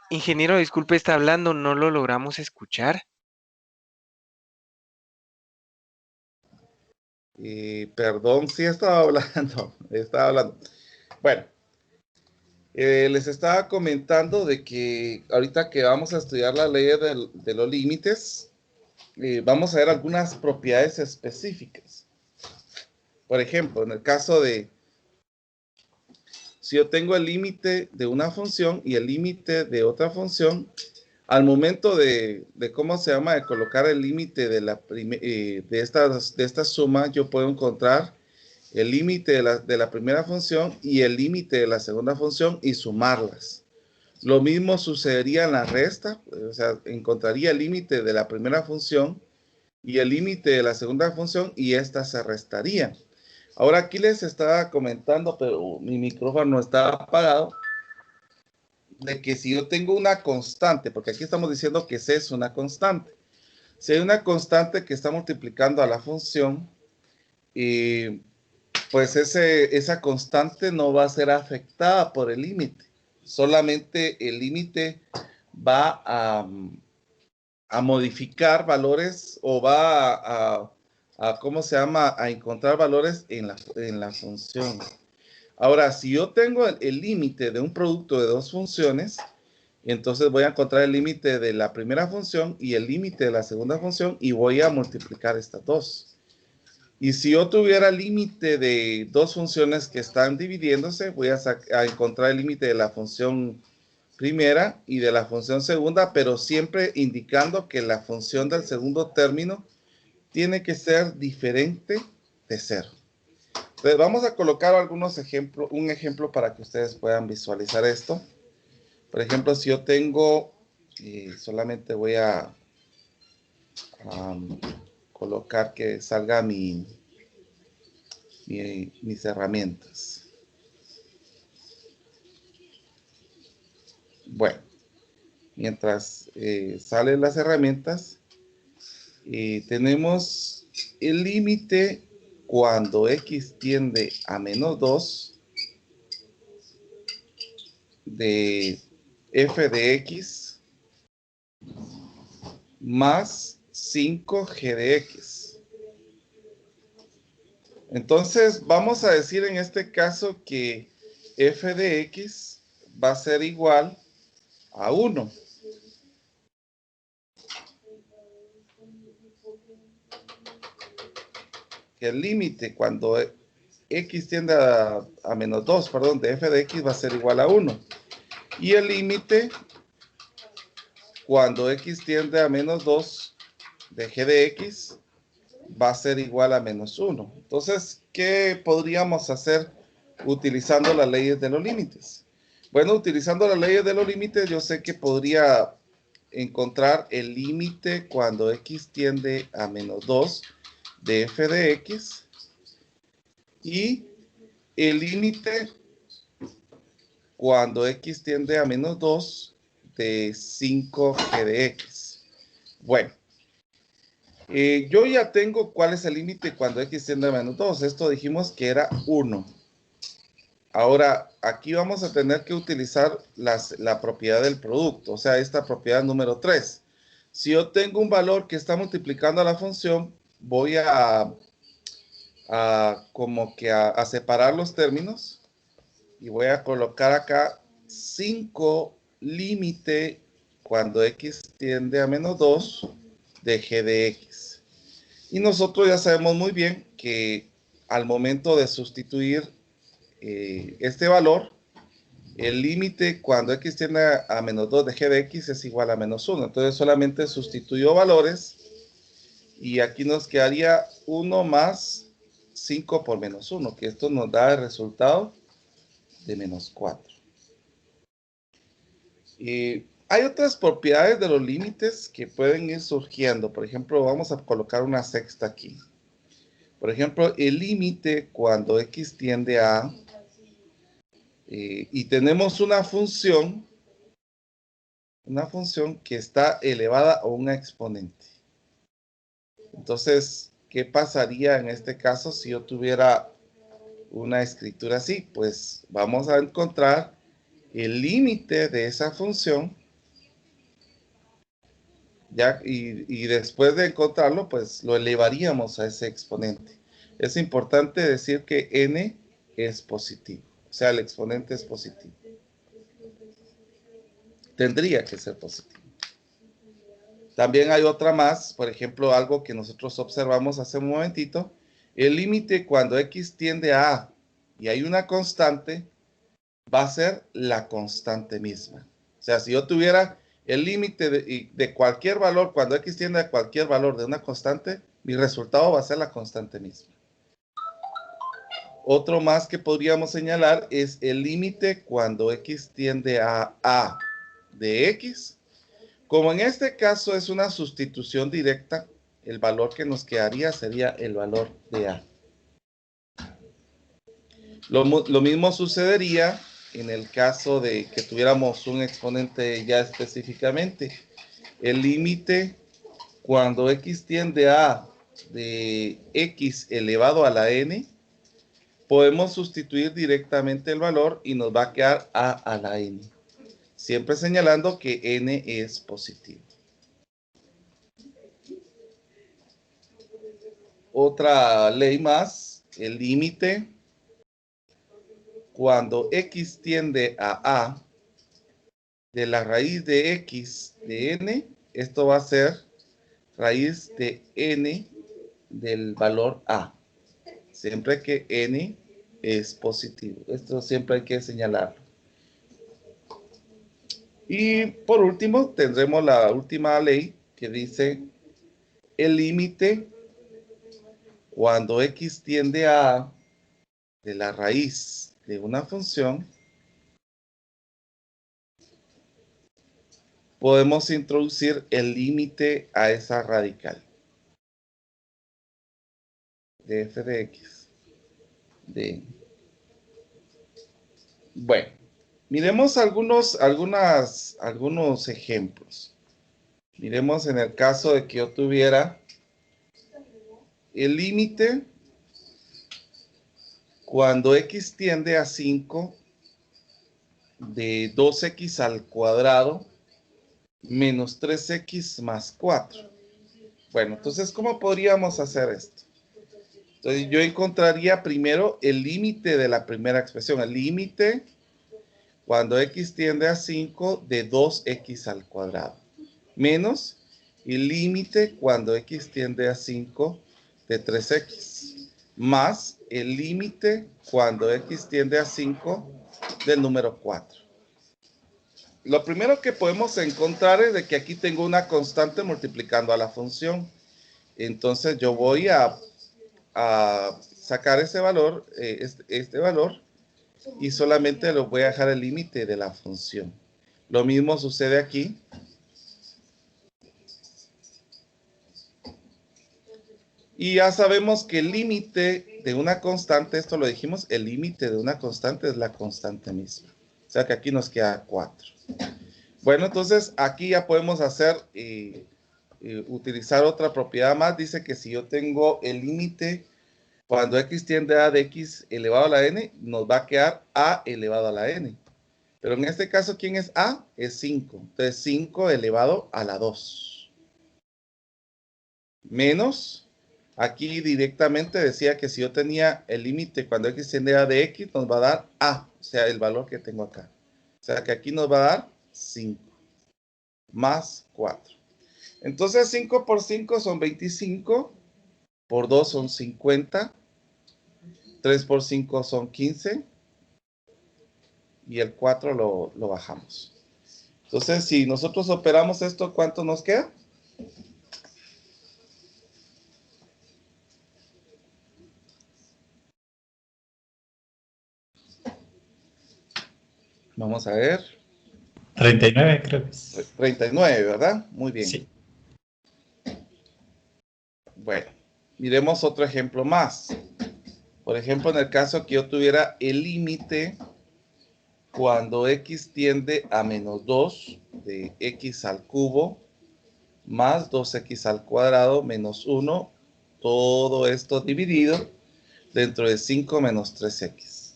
Ingeniero, disculpe, está hablando, no lo logramos escuchar. Perdón, sí estaba hablando, estaba hablando. Bueno, les estaba comentando de que ahorita que vamos a estudiar la ley de los límites, vamos a ver algunas propiedades específicas. Por ejemplo, en el caso de si yo tengo el límite de una función y el límite de otra función, al momento ¿cómo se llama? De colocar el límite de esta suma, yo puedo encontrar el límite de la primera función y el límite de la segunda función y sumarlas. Lo mismo sucedería en la resta, o sea, encontraría el límite de la primera función y el límite de la segunda función y estas se restarían. Ahora aquí les estaba comentando, pero mi micrófono está apagado, de que si yo tengo una constante, porque aquí estamos diciendo que C es una constante. Si hay una constante que está multiplicando a la función, pues esa constante no va a ser afectada por el límite. Solamente el límite va a modificar valores o va ¿cómo se llama? A encontrar valores en la función. Ahora, si yo tengo el límite de un producto de dos funciones, entonces voy a encontrar el límite de la primera función y el límite de la segunda función y voy a multiplicar estas dos. Y si yo tuviera límite de dos funciones que están dividiéndose, voy a encontrar el límite de la función primera y de la función segunda, pero siempre indicando que la función del segundo término tiene que ser diferente de cero. Entonces vamos a colocar algunos ejemplos, un ejemplo para que ustedes puedan visualizar esto. Por ejemplo, si yo tengo, solamente voy a colocar que salga mis herramientas. Bueno, mientras salen las herramientas, tenemos el límite cuando x tiende a menos 2 de f de x más 5g de x. Entonces, vamos a decir en este caso que f de x va a ser igual a 1. Que el límite cuando x tiende a menos 2, perdón, de f de x va a ser igual a 1. Y el límite cuando x tiende a menos 2 de g de x va a ser igual a menos 1. Entonces, ¿qué podríamos hacer utilizando las leyes de los límites? Bueno, utilizando las leyes de los límites, yo sé que podría encontrar el límite cuando x tiende a menos 2 de f de x y el límite cuando x tiende a menos 2 de 5g de x. Bueno, yo ya tengo cuál es el límite cuando x tiende a menos 2. Esto dijimos que era 1. Ahora, aquí vamos a tener que utilizar la propiedad del producto, o sea, esta propiedad número 3. Si yo tengo un valor que está multiplicando a la función, voy como que a separar los términos y voy a colocar acá 5 límite cuando x tiende a menos 2 de g de x. Y nosotros ya sabemos muy bien que al momento de sustituir este valor, el límite cuando x tiende a menos 2 de g de x es igual a menos 1. Entonces solamente sustituyo valores y aquí nos quedaría 1 más 5 por menos 1, que esto nos da el resultado de menos 4. Hay otras propiedades de los límites que pueden ir surgiendo. Por ejemplo, vamos a colocar una sexta aquí. Por ejemplo, el límite cuando x tiende a... y tenemos una función que está elevada a un exponente. Entonces, ¿qué pasaría en este caso si yo tuviera una escritura así? Pues vamos a encontrar el límite de esa función, ya, y después de encontrarlo, pues lo elevaríamos a ese exponente. Es importante decir que n es positivo, o sea, el exponente es positivo. Tendría que ser positivo. También hay otra más, por ejemplo, algo que nosotros observamos hace un momentito. El límite cuando x tiende a A y hay una constante, va a ser la constante misma. O sea, si yo tuviera el límite de cualquier valor, cuando x tiende a cualquier valor de una constante, mi resultado va a ser la constante misma. Otro más que podríamos señalar es el límite cuando x tiende a A de x. Como en este caso es una sustitución directa, el valor que nos quedaría sería el valor de A. Lo mismo sucedería en el caso de que tuviéramos un exponente ya específicamente. El límite cuando x tiende a de x elevado a la n, podemos sustituir directamente el valor y nos va a quedar a la n. Siempre señalando que n es positivo. Otra ley más, el límite cuando x tiende a A de la raíz de x de n, esto va a ser raíz de n del valor A. Siempre que n es positivo. Esto siempre hay que señalarlo. Y por último, tendremos la última ley que dice el límite cuando x tiende a A de la raíz de una función, podemos introducir el límite a esa radical de f de x. Bueno, miremos algunos ejemplos. Miremos en el caso de que yo tuviera el límite cuando x tiende a 5 de 2x al cuadrado menos 3x más 4. Bueno, entonces, ¿cómo podríamos hacer esto? Entonces, yo encontraría primero el límite de la primera expresión. El límite cuando x tiende a 5 de 2x al cuadrado. Menos el límite cuando x tiende a 5 de 3x. Más el límite cuando x tiende a 5 del número 4. Lo primero que podemos encontrar es de que aquí tengo una constante multiplicando a la función. Entonces yo voy a sacar ese valor, este valor, y solamente lo voy a dejar el límite de la función. Lo mismo sucede aquí. Y ya sabemos que el límite de una constante, esto lo dijimos, el límite de una constante es la constante misma. O sea que aquí nos queda 4. Bueno, entonces aquí ya podemos hacer, utilizar otra propiedad más. Dice que si yo tengo el límite cuando x tiende a de x elevado a la n, nos va a quedar a elevado a la n. Pero en este caso, ¿quién es a? Es 5. Entonces 5 elevado a la 2. Menos, aquí directamente decía que si yo tenía el límite cuando x tiende a de x, nos va a dar a, o sea, el valor que tengo acá. O sea, que aquí nos va a dar 5 más 4. Entonces 5 por 5 son 25, por 2 son 50, 3 por 5 son 15 y el 4 lo bajamos. Entonces, si nosotros operamos esto, ¿cuánto nos queda? Vamos a ver. 39 creo que es. 39, ¿verdad? Muy bien. Sí. Bueno, miremos otro ejemplo más. Por ejemplo, en el caso que yo tuviera el límite cuando x tiende a menos 2 de x al cubo más 2x al cuadrado menos 1, todo esto dividido dentro de 5 menos 3x.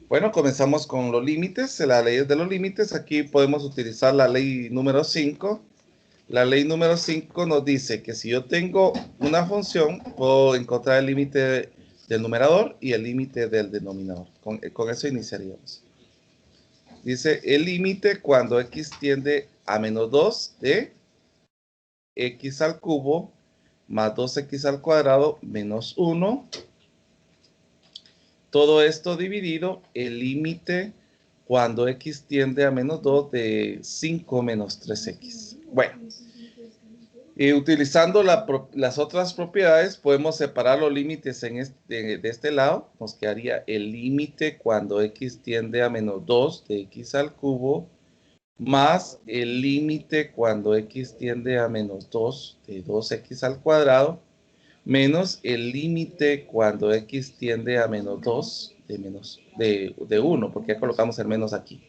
Bueno, comenzamos con los límites, las leyes de los límites. Aquí podemos utilizar la ley número 5. La ley número 5 nos dice que si yo tengo una función, puedo encontrar el límite del numerador y el límite del denominador. Con eso iniciaríamos. Dice el límite cuando x tiende a menos 2 de x al cubo más 2x al cuadrado menos 1. Todo esto dividido el límite cuando x tiende a menos 2 de 5 menos 3x. Bueno, y utilizando las otras propiedades, podemos separar los límites de este lado. Nos quedaría el límite cuando x tiende a menos 2 de x al cubo más el límite cuando x tiende a menos 2 de 2x al cuadrado menos el límite cuando x tiende a menos 2 de 1, porque ya colocamos el menos aquí.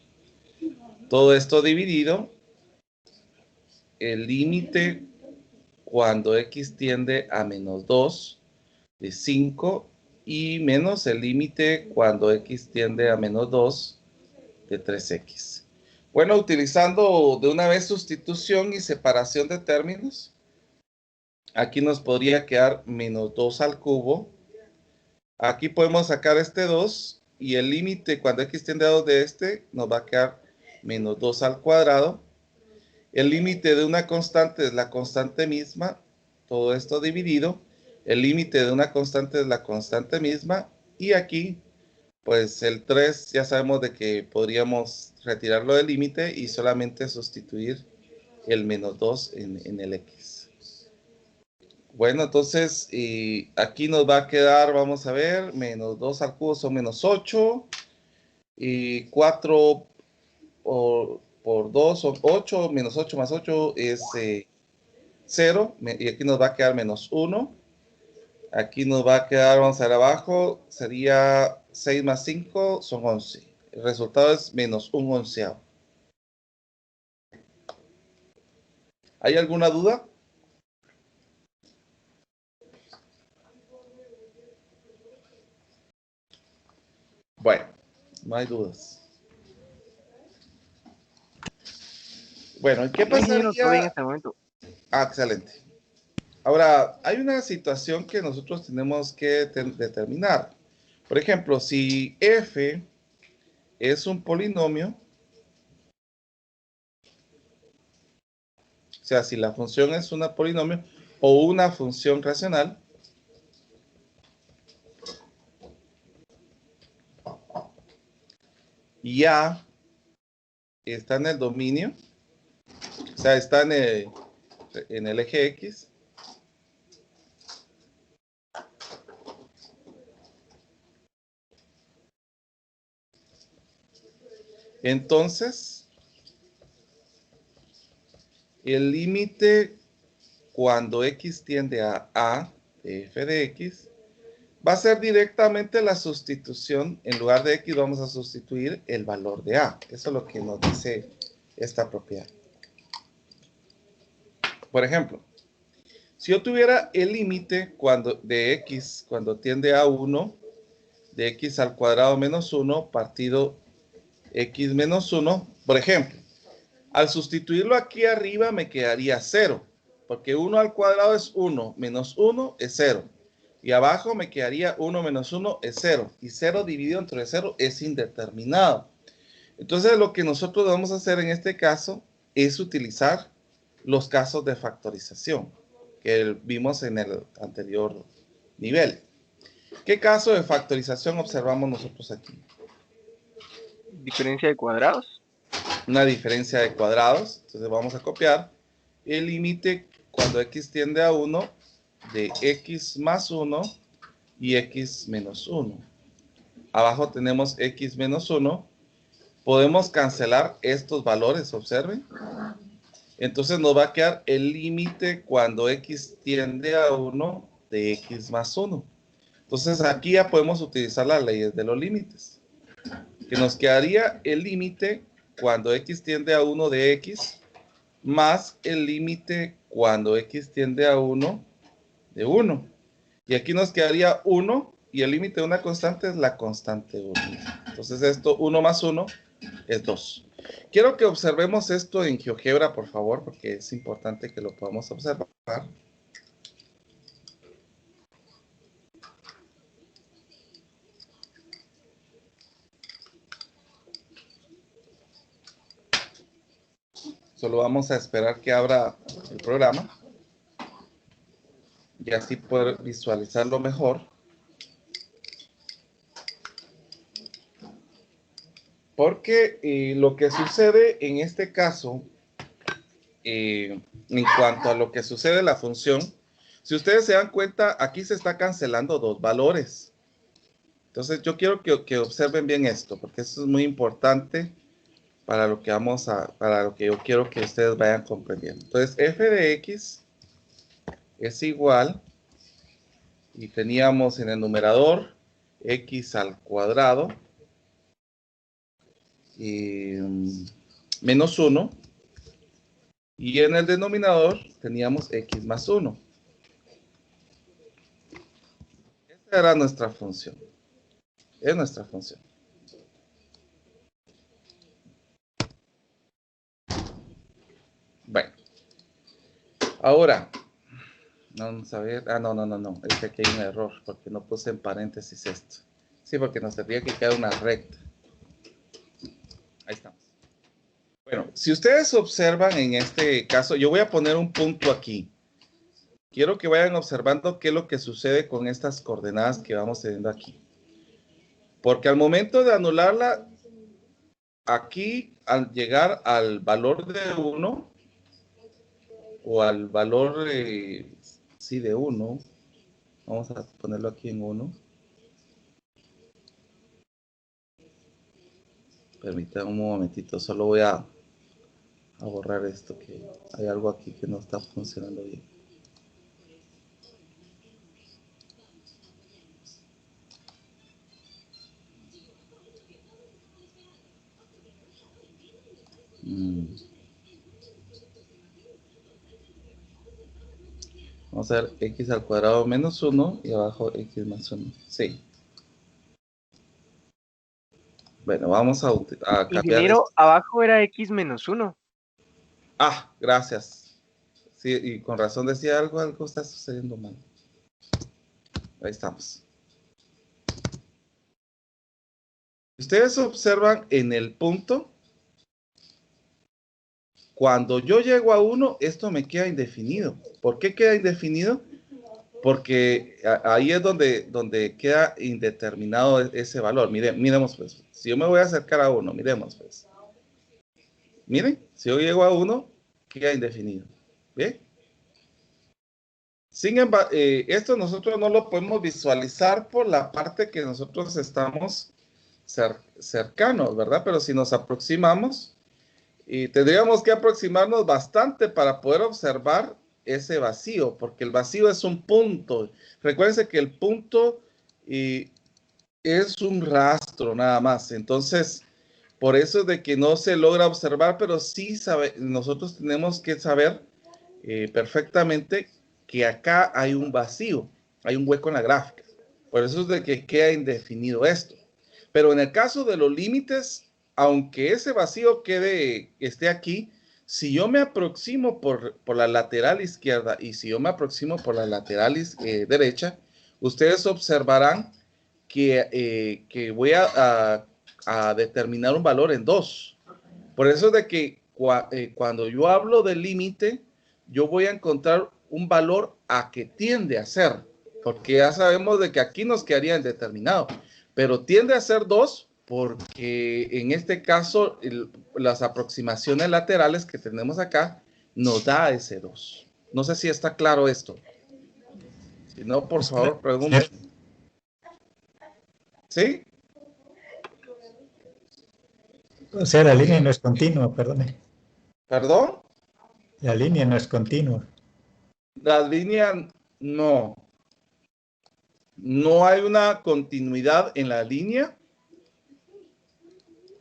Todo esto dividido, el límite cuando x tiende a menos 2 de 5 y menos el límite cuando x tiende a menos 2 de 3x. Bueno, utilizando de una vez sustitución y separación de términos, aquí nos podría quedar menos 2 al cubo. Aquí podemos sacar este 2 y el límite cuando x tiende a 2 de este nos va a quedar menos 2 al cuadrado. El límite de una constante es la constante misma, todo esto dividido. El límite de una constante es la constante misma y aquí pues el 3 ya sabemos de que podríamos retirarlo del límite y solamente sustituir el menos 2 en el x. Bueno, entonces aquí nos va a quedar, vamos a ver, menos 2 al cubo son menos 8. Y 4 por 2 son 8, menos 8 más 8 es 0. Y aquí nos va a quedar menos 1. Aquí nos va a quedar, vamos a ver abajo, sería 6 más 5 son 11. El resultado es menos 1/11. ¿Hay alguna duda? Bueno, no hay dudas. Bueno, ¿qué No, ingeniero, todo bien pasaría? hasta el momento. Ah, excelente. Ahora, hay una situación que nosotros tenemos que determinar. Por ejemplo, si f es un polinomio, o sea, si la función es un polinomio o una función racional, y A está en el dominio, o sea, está en el eje X, entonces el límite cuando X tiende a A de f de X va a ser directamente la sustitución. En lugar de X vamos a sustituir el valor de A. Eso es lo que nos dice esta propiedad. Por ejemplo, si yo tuviera el límite de X cuando tiende a 1, de X al cuadrado menos 1 partido X menos 1, por ejemplo, al sustituirlo aquí arriba me quedaría 0, porque 1 al cuadrado es 1, menos 1 es 0. Y abajo me quedaría 1 menos 1 es 0. Y 0 dividido entre 0 es indeterminado. Entonces lo que nosotros vamos a hacer en este caso es utilizar los casos de factorización que vimos en el anterior nivel. ¿Qué caso de factorización observamos nosotros aquí? Diferencia de cuadrados. Una diferencia de cuadrados. Entonces vamos a copiar el límite cuando x tiende a 1 de x más 1 y x menos 1. Abajo tenemos x menos 1. Podemos cancelar estos valores, observen. Entonces nos va a quedar el límite cuando x tiende a 1 de x más 1. Entonces aquí ya podemos utilizar las leyes de los límites. Que nos quedaría el límite cuando x tiende a 1 de x más el límite cuando x tiende a 1 de 1. Y aquí nos quedaría 1 y el límite de una constante es la constante 1. Entonces esto, 1 más 1 es 2. Quiero que observemos esto en GeoGebra, por favor, porque es importante que lo podamos observar. Solo vamos a esperar que abra el programa y así poder visualizarlo mejor. Porque lo que sucede en este caso, en cuanto a lo que sucede en la función, si ustedes se dan cuenta, aquí se está cancelando dos valores. Entonces yo quiero que observen bien esto, porque eso es muy importante para lo que para lo que yo quiero que ustedes vayan comprendiendo. Entonces f de x es igual, y teníamos en el numerador x al cuadrado y menos 1, y en el denominador teníamos x más 1. Esa era nuestra función. Es nuestra función. Bueno. Ahora, vamos a ver. Ah, no. Es que aquí hay un error porque no puse en paréntesis esto. Sí, porque nos tendría que quedar una recta. Ahí estamos. Bueno, si ustedes observan en este caso, yo voy a poner un punto aquí. Quiero que vayan observando qué es lo que sucede con estas coordenadas que vamos teniendo aquí. Porque al momento de anularla, aquí al llegar al valor de 1, o al valor, sí, de 1, vamos a ponerlo aquí en 1. Permítanme un momentito, solo voy a borrar esto, que hay algo aquí que no está funcionando bien. Vamos a ver x al cuadrado menos 1 y abajo x más 1. Sí. Bueno, vamos a cambiar Ingeniero, esto. abajo era x menos 1. Ah, gracias. Sí, y con razón decía algo está sucediendo mal. Ahí estamos. Ustedes observan en el punto, cuando yo llego a 1, esto me queda indefinido. ¿Por qué queda indefinido? Porque ahí es donde queda indeterminado ese valor. Miremos pues, si yo me voy a acercar a 1, miremos pues. Miren, si yo llego a 1, queda indefinido. ¿Bien? Sin embargo, esto nosotros no lo podemos visualizar por la parte que nosotros estamos cercanos, ¿verdad? Pero si nos aproximamos, tendríamos que aproximarnos bastante para poder observar ese vacío, porque el vacío es un punto. Recuérdense que el punto es un rastro nada más. Entonces, por eso es de que no se logra observar, pero sí nosotros tenemos que saber perfectamente que acá hay un vacío, hay un hueco en la gráfica. Por eso es de que queda indefinido esto. Pero en el caso de los límites, aunque ese vacío esté aquí, si yo me aproximo por la lateral izquierda y si yo me aproximo por la lateral derecha, ustedes observarán que voy a determinar un valor en 2. Por eso es de que cuando yo hablo del límite, yo voy a encontrar un valor a que tiende a ser, porque ya sabemos de que aquí nos quedaría indeterminado, pero tiende a ser 2 porque en este caso las aproximaciones laterales que tenemos acá nos da ese 2. No sé si está claro esto. Si no, por favor, pregunten. ¿Sí? O sea, la línea no es continua, perdone. ¿Perdón? La línea no es continua. La línea no. No hay una continuidad en la línea,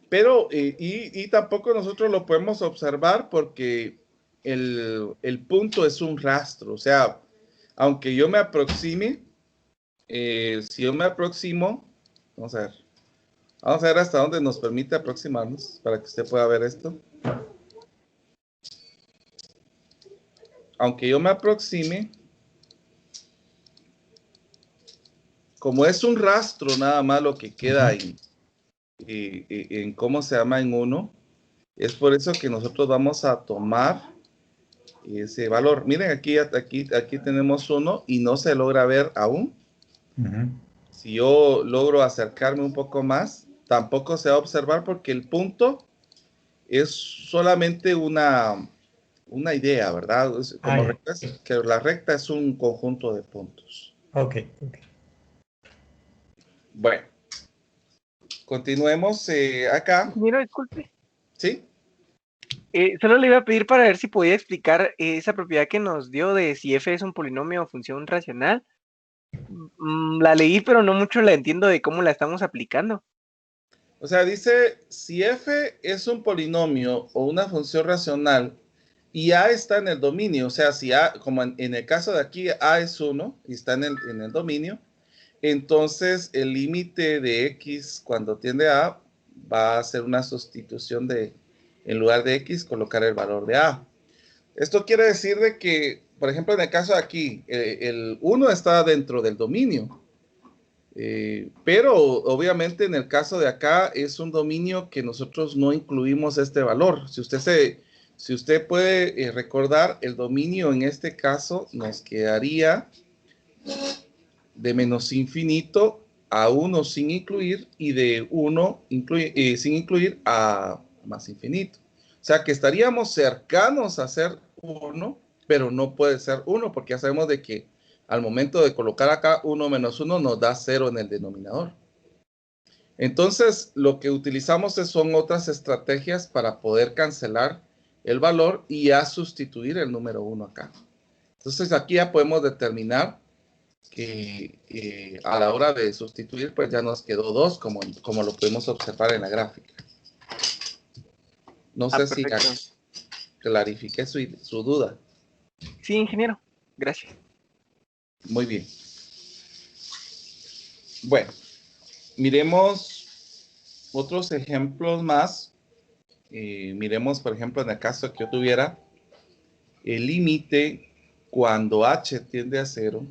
pero y tampoco nosotros lo podemos observar porque el punto es un rastro. O sea, aunque yo me aproxime, si yo me aproximo, vamos a ver, Vamos a ver hasta dónde nos permite aproximarnos para que usted pueda ver esto. Aunque yo me aproxime, como es un rastro nada más lo que queda en cómo se llama en 1, es por eso que nosotros vamos a tomar ese valor. Miren, aquí tenemos 1 y no se logra ver aún. Si yo logro acercarme un poco más, tampoco se va a observar porque el punto es solamente una idea, ¿verdad? Como Ya. recta, que la recta es un conjunto de puntos. Ok. Bueno, continuemos acá. Ingeniero, disculpe. ¿Sí? Solo le iba a pedir para ver si podía explicar esa propiedad que nos dio de si f es un polinomio o función racional. La leí, pero no mucho la entiendo de cómo la estamos aplicando. O sea, dice, si f es un polinomio o una función racional y a está en el dominio, o sea, si a, como en el caso de aquí, a es 1 y está en el dominio, entonces el límite de x cuando tiende a va a ser una sustitución de, en lugar de x, colocar el valor de a. Esto quiere decir de que, por ejemplo, en el caso de aquí, el 1 está dentro del dominio. Pero obviamente en el caso de acá es un dominio que nosotros no incluimos este valor. Si usted puede recordar, el dominio en este caso nos quedaría de menos infinito a 1 sin incluir y de 1 sin incluir a más infinito. O sea que estaríamos cercanos a ser 1, pero no puede ser 1 porque ya sabemos de que al momento de colocar acá 1 menos 1 nos da 0 en el denominador. Entonces, lo que utilizamos son otras estrategias para poder cancelar el valor y ya sustituir el número 1 acá. Entonces, aquí ya podemos determinar que a la hora de sustituir, pues ya nos quedó 2, como lo podemos observar en la gráfica. No sé si Perfecto. clarifiqué su duda. Sí, ingeniero. Gracias. Muy bien. Bueno, miremos otros ejemplos más. Miremos, por ejemplo, en el caso que yo tuviera el límite cuando h tiende a 0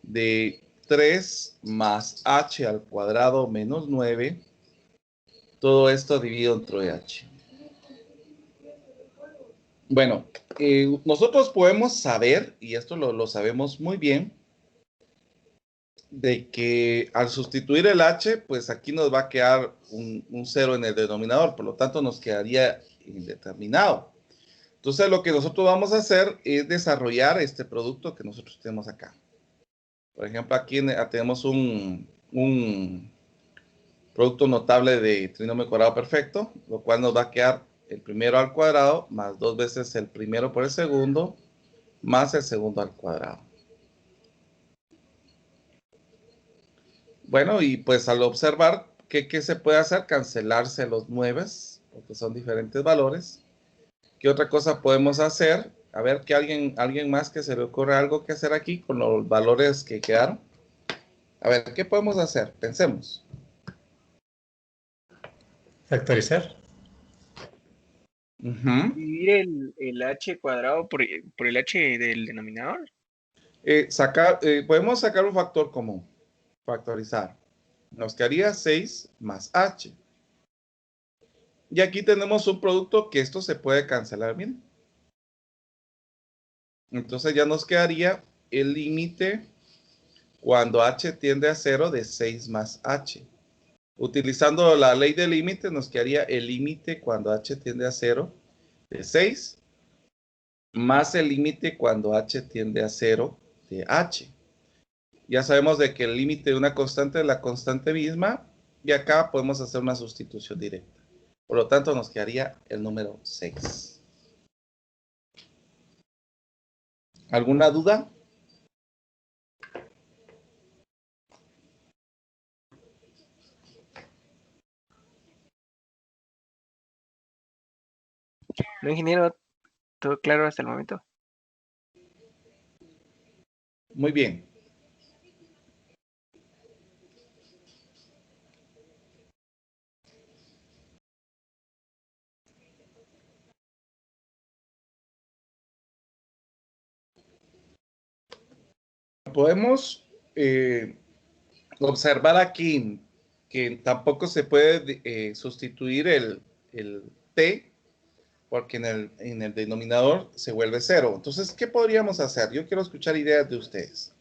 de 3 más h al cuadrado menos 9, todo esto dividido entre h. Bueno, nosotros podemos saber, y esto lo sabemos muy bien, de que al sustituir el h, pues aquí nos va a quedar un 0 en el denominador, por lo tanto nos quedaría indeterminado. Entonces lo que nosotros vamos a hacer es desarrollar este producto que nosotros tenemos acá. Por ejemplo, aquí tenemos un producto notable de trinomio cuadrado perfecto, lo cual nos va a quedar el primero al cuadrado más 2 veces el primero por el segundo más el segundo al cuadrado. Bueno, y pues al observar ¿qué se puede hacer? Cancelarse los 9, porque son diferentes valores. ¿Qué otra cosa podemos hacer? A ver, que alguien más que se le ocurra algo que hacer aquí con los valores que quedaron. A ver, ¿qué podemos hacer? Pensemos. Factorizar. Dividir el h cuadrado por el h del denominador. Podemos sacar un factor común. Factorizar. Nos quedaría 6 más h. Y aquí tenemos un producto que esto se puede cancelar, miren. Entonces ya nos quedaría el límite cuando h tiende a 0 de 6 más h. Utilizando la ley del límite nos quedaría el límite cuando h tiende a 0 de 6 más el límite cuando h tiende a 0 de h. Ya sabemos de que el límite de una constante es la constante misma y acá podemos hacer una sustitución directa. Por lo tanto, nos quedaría el número 6. ¿Alguna duda? No, ingeniero, todo claro hasta el momento. Muy bien. podemos observar aquí que tampoco se puede sustituir el t, porque en el denominador se vuelve 0. Entonces, ¿qué podríamos hacer? Yo quiero escuchar ideas de ustedes.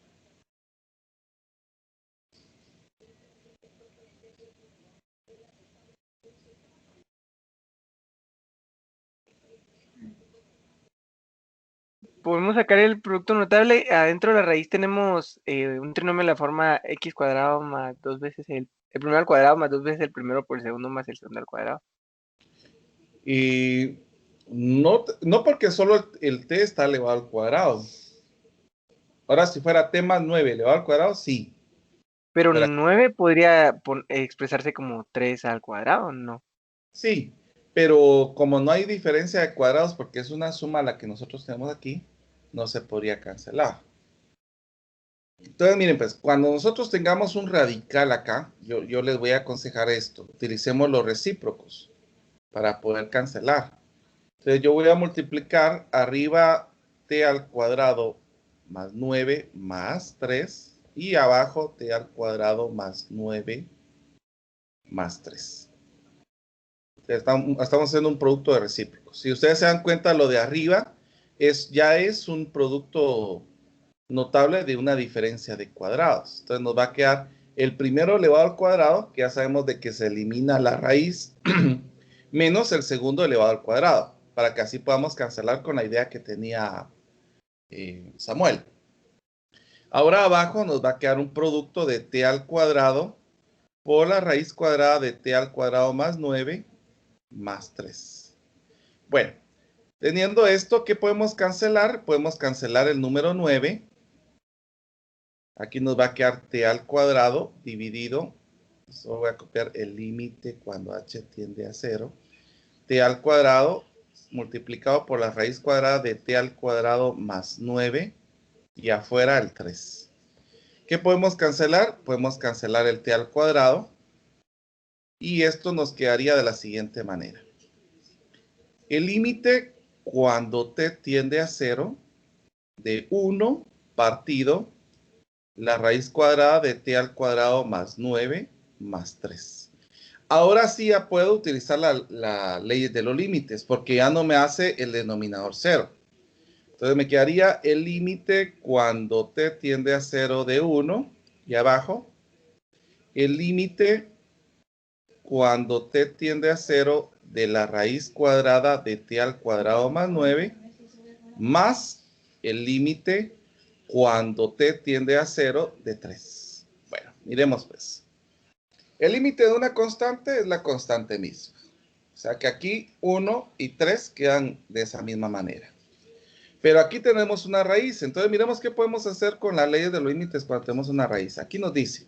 Podemos sacar el producto notable. Adentro de la raíz tenemos un trinomio de la forma x cuadrado más 2 veces el primero al cuadrado más 2 veces el primero por el segundo más el segundo al cuadrado. Y no porque solo el t está elevado al cuadrado. Ahora, si fuera t más 9 elevado al cuadrado, sí. Pero Pero 9 podría expresarse como 3 al cuadrado, ¿no? sí, pero como no hay diferencia de cuadrados porque es una suma la que nosotros tenemos aquí, no se podría cancelar. Entonces, miren, pues, cuando nosotros tengamos un radical acá, yo les voy a aconsejar esto. Utilicemos los recíprocos para poder cancelar. Entonces, yo voy a multiplicar arriba t al cuadrado más 9 más 3 y abajo t al cuadrado más 9 más 3. Estamos haciendo un producto de recíprocos. Si ustedes se dan cuenta, lo de arriba ya es un producto notable de una diferencia de cuadrados. Entonces nos va a quedar el primero elevado al cuadrado, que ya sabemos de que se elimina la raíz, menos el segundo elevado al cuadrado, para que así podamos cancelar con la idea que tenía Samuel. Ahora abajo nos va a quedar un producto de t al cuadrado por la raíz cuadrada de t al cuadrado más 9 más 3. Bueno, teniendo esto, ¿qué podemos cancelar? Podemos cancelar el número 9. Aquí nos va a quedar t al cuadrado dividido. Solo voy a copiar el límite cuando h tiende a 0. T al cuadrado multiplicado por la raíz cuadrada de t al cuadrado más 9 y afuera el 3. ¿Qué podemos cancelar? Podemos cancelar el t al cuadrado y esto nos quedaría de la siguiente manera. El límite cuando t tiende a 0 de 1 partido la raíz cuadrada de t al cuadrado más 9 más 3. Ahora sí ya puedo utilizar la ley de los límites porque ya no me hace el denominador 0. Entonces me quedaría el límite cuando t tiende a 0 de 1 y abajo. El límite cuando t tiende a 0 de la raíz cuadrada de t al cuadrado más 9 más el límite cuando t tiende a 0 de 3. Bueno, miremos pues. El límite de una constante es la constante misma. O sea que aquí 1 y 3 quedan de esa misma manera. Pero aquí tenemos una raíz. Entonces miremos qué podemos hacer con las leyes de los límites cuando tenemos una raíz. Aquí nos dice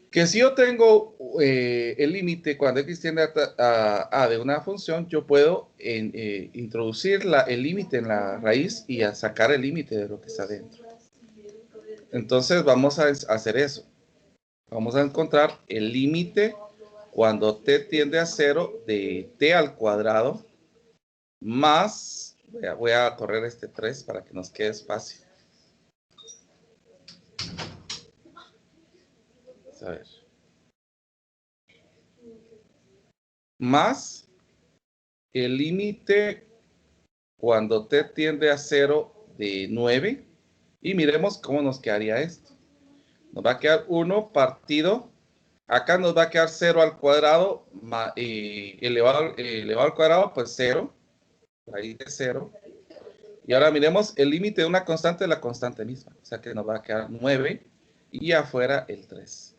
que si yo tengo el límite cuando x tiende a de una función, yo puedo introducir el límite en la raíz y a sacar el límite de lo que está dentro. Entonces vamos a hacer eso. Vamos a encontrar el límite cuando t tiende a 0 de t al cuadrado más, voy a correr este 3 para que nos quede espacio. A ver. Más el límite cuando t tiende a 0 de 9. Y miremos cómo nos quedaría esto. Nos va a quedar 1 partido. Acá nos va a quedar 0 al cuadrado elevado al cuadrado, pues 0. Raíz de 0. Y ahora miremos el límite de una constante de la constante misma. O sea que nos va a quedar 9 y afuera el 3.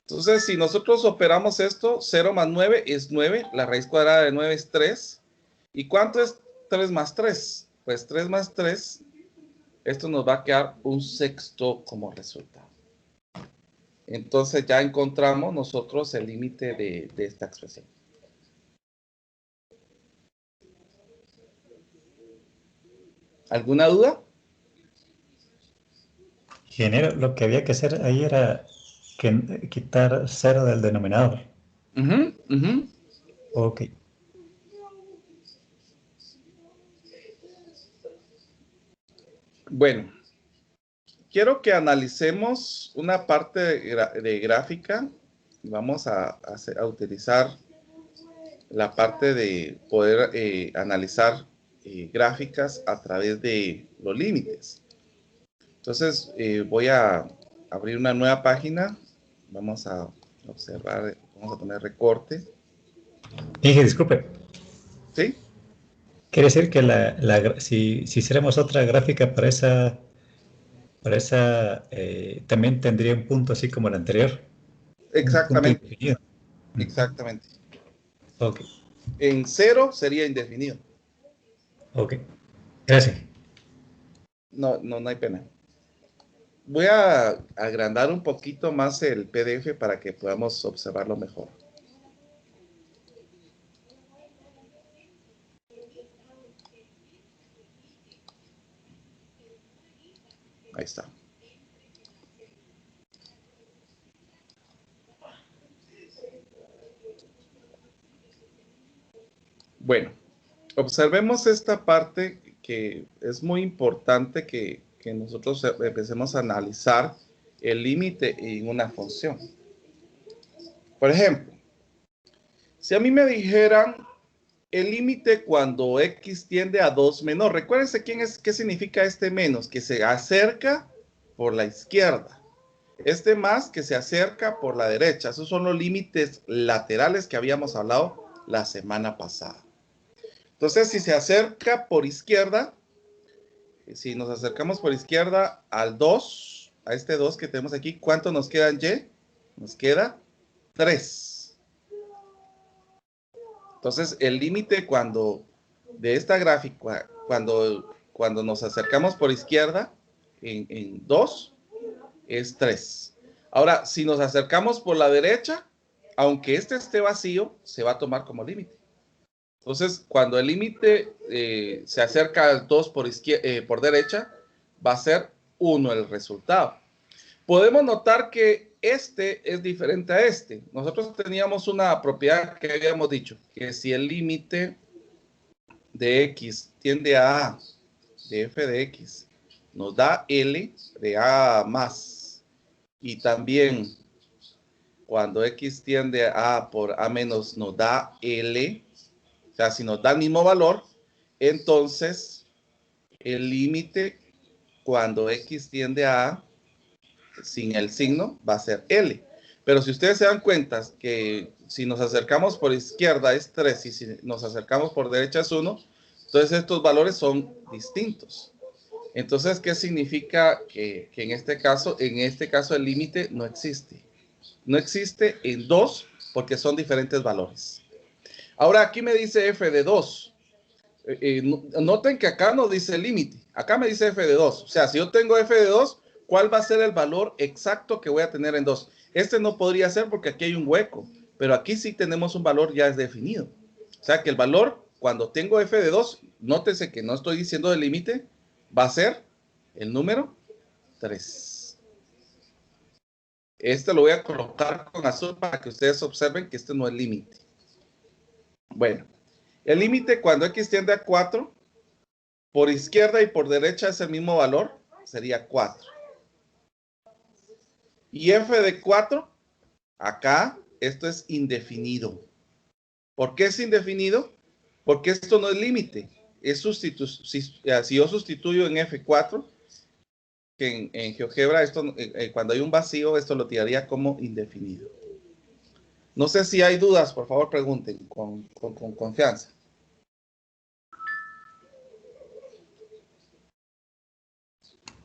Entonces, si nosotros operamos esto, 0 más 9 es 9. La raíz cuadrada de 9 es 3. ¿Y cuánto es 3 más 3? Pues 3 más 3, esto nos va a quedar un sexto como resultado. Entonces ya encontramos nosotros el límite de esta expresión. ¿Alguna duda? Ingeniero, lo que había que hacer ahí era quitar 0 del denominador. Ok. Bueno, quiero que analicemos una parte de gráfica. Vamos a utilizar la parte de poder analizar gráficas a través de los límites. Entonces, voy a abrir una nueva página. Vamos a observar, vamos a poner recorte. Inge, disculpe. ¿Sí? Quiere decir que si hiciéramos otra gráfica para esa también tendría un punto así como el anterior. Un punto Exactamente. indefinido. Exactamente. Ok, En 0 sería indefinido. ok. Gracias. No, no, no hay pena. Voy a agrandar un poquito más el PDF para que podamos observarlo mejor. Ahí está. Bueno, observemos esta parte que es muy importante que nosotros empecemos a analizar el límite en una función. Por ejemplo, si a mí me dijeran el límite cuando x tiende a 2 menor, recuérdense qué significa este menos, que se acerca por la izquierda. Este más que se acerca por la derecha. Esos son los límites laterales que habíamos hablado la semana pasada. Entonces, si se acerca por izquierda, si nos acercamos por izquierda al 2, a este 2 que tenemos aquí, ¿cuánto nos queda en y? Nos queda 3. Entonces, el límite de esta gráfica, cuando nos acercamos por izquierda, en 2, es 3. Ahora, si nos acercamos por la derecha, aunque este esté vacío, se va a tomar como límite. Entonces, cuando el límite se acerca al 2 por derecha, va a ser 1 el resultado. Podemos notar que este es diferente a este. Nosotros teníamos una propiedad que habíamos dicho, que si el límite de x tiende a A, de f de x, nos da L de A más. Y también cuando x tiende a A por A menos nos da L. O sea, si nos da el mismo valor, entonces el límite cuando x tiende a A sin el signo va a ser L. Pero si ustedes se dan cuenta que si nos acercamos por izquierda es 3 y si nos acercamos por derecha es 1, entonces estos valores son distintos. Entonces, ¿qué significa que en este caso el límite no existe? No existe en 2 porque son diferentes valores. Ahora aquí me dice f de 2. Noten que acá no dice límite. Acá me dice f de 2. O sea, si yo tengo f de 2, ¿cuál va a ser el valor exacto que voy a tener en 2? Este no podría ser porque aquí hay un hueco. Pero aquí sí tenemos un valor ya definido. O sea, que el valor, cuando tengo f de 2, nótese que no estoy diciendo el límite, va a ser el número 3. Este lo voy a colocar con azul para que ustedes observen que este no es límite. Bueno, el límite cuando x tiende a 4, por izquierda y por derecha es el mismo valor, sería 4. Y f de 4, acá, esto es indefinido. ¿Por qué es indefinido? Porque esto no es límite. Si yo sustituyo en F4, que en GeoGebra, cuando hay un vacío, esto lo tiraría como indefinido. No sé si hay dudas, por favor pregunten con confianza.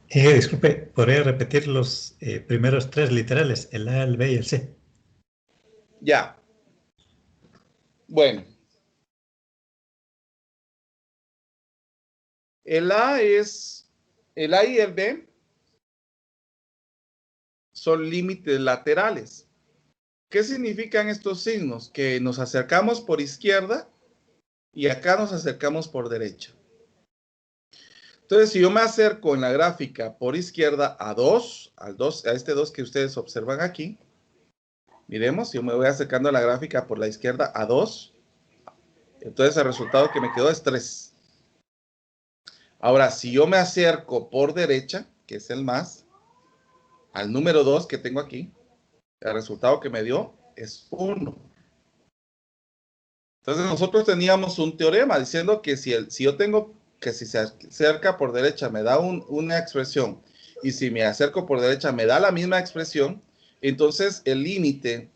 Disculpe, ¿podría repetir los primeros 3 literales, el A, el B y el C? Ya. Bueno. El A y el B son límites laterales. ¿Qué significan estos signos? Que nos acercamos por izquierda y acá nos acercamos por derecha. Entonces, si yo me acerco en la gráfica por izquierda a 2, a este 2 que ustedes observan aquí, miremos, yo me voy acercando a la gráfica por la izquierda a 2, entonces el resultado que me quedó es 3. Ahora, si yo me acerco por derecha, que es el más, al número 2 que tengo aquí, el resultado que me dio es 1. Entonces nosotros teníamos un teorema diciendo que si yo tengo que si se acerca por derecha me da una expresión y si me acerco por derecha me da la misma expresión, entonces el límite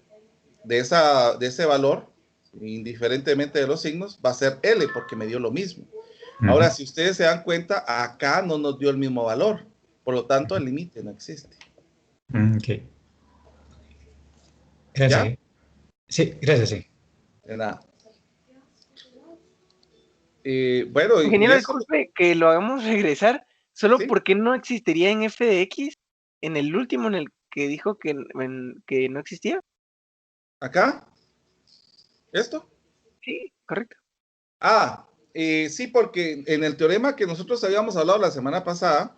de ese valor, indiferentemente de los signos, va a ser L porque me dio lo mismo. Ahora, si ustedes se dan cuenta, acá no nos dio el mismo valor. Por lo tanto, el límite no existe. Ok. Gracias. ¿Ya? Sí, gracias, sí. De nada. Bueno, y Ingeniero, eso... disculpe que lo hagamos regresar, solo ¿Sí? porque no existiría en f de x en el último en el que dijo que no existía. ¿Acá? ¿Esto? Sí, correcto. Sí, porque en el teorema que nosotros habíamos hablado la semana pasada,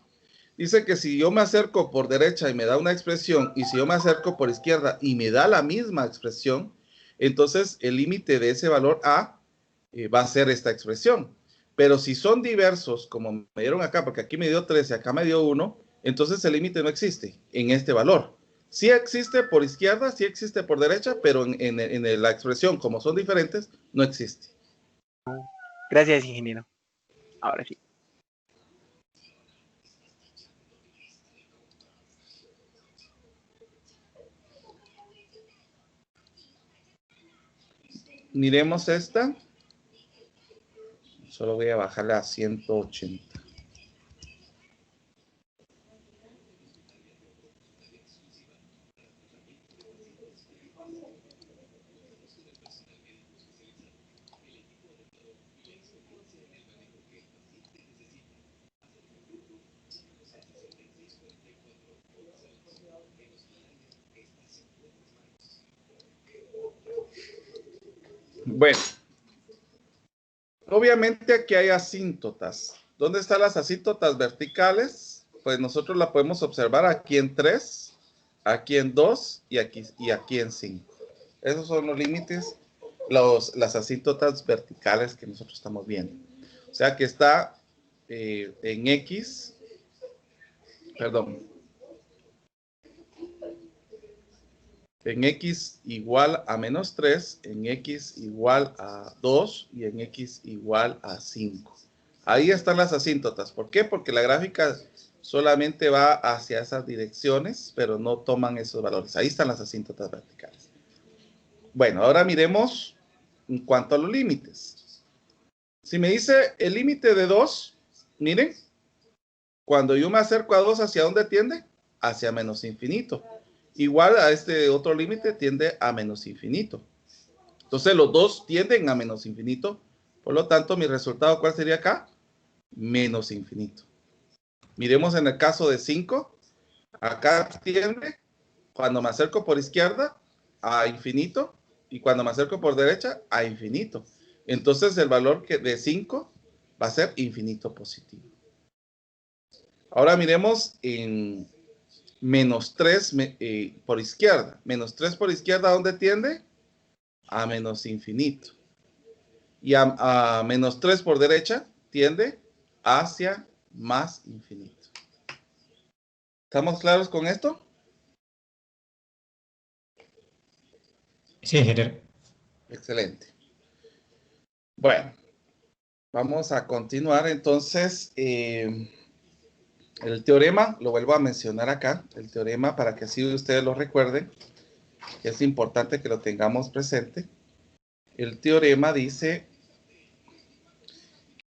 dice que si yo me acerco por derecha y me da una expresión, y si yo me acerco por izquierda y me da la misma expresión, entonces el límite de ese valor A va a ser esta expresión. Pero si son diversos, como me dieron acá, porque aquí me dio 3 y acá me dio 1, entonces el límite no existe en este valor. Sí existe por izquierda, sí existe por derecha, pero en la expresión, como son diferentes, no existe. Gracias, ingeniero. Ahora sí. Miremos esta. Solo voy a bajarla a 180. Bueno, obviamente aquí hay asíntotas. ¿Dónde están las asíntotas verticales? Pues nosotros la podemos observar aquí en 3, aquí en 2 y aquí en 5. Esos son los límites, las asíntotas verticales que nosotros estamos viendo. O sea que está en X, perdón, en X igual a menos 3, en X igual a 2 y en X igual a 5. Ahí están las asíntotas. ¿Por qué? Porque la gráfica solamente va hacia esas direcciones, pero no toman esos valores. Ahí están las asíntotas verticales. Bueno, ahora miremos en cuanto a los límites. Si me dice el límite de 2, miren, cuando yo me acerco a 2, ¿hacia dónde tiende? Hacia menos infinito. Igual a este otro límite tiende a menos infinito. Entonces los dos tienden a menos infinito. Por lo tanto, mi resultado, ¿cuál sería acá? Menos infinito. Miremos en el caso de 5. Acá tiende, cuando me acerco por izquierda, a infinito. Y cuando me acerco por derecha, a infinito. Entonces el valor de 5 va a ser infinito positivo. Ahora miremos en menos 3 por izquierda. Menos 3 por izquierda, ¿a dónde tiende? A menos infinito. Y a menos 3 por derecha tiende hacia más infinito. ¿Estamos claros con esto? Sí, ingeniero. Excelente. Bueno, vamos a continuar entonces. El teorema, lo vuelvo a mencionar acá, el teorema para que así ustedes lo recuerden. Es importante que lo tengamos presente. El teorema dice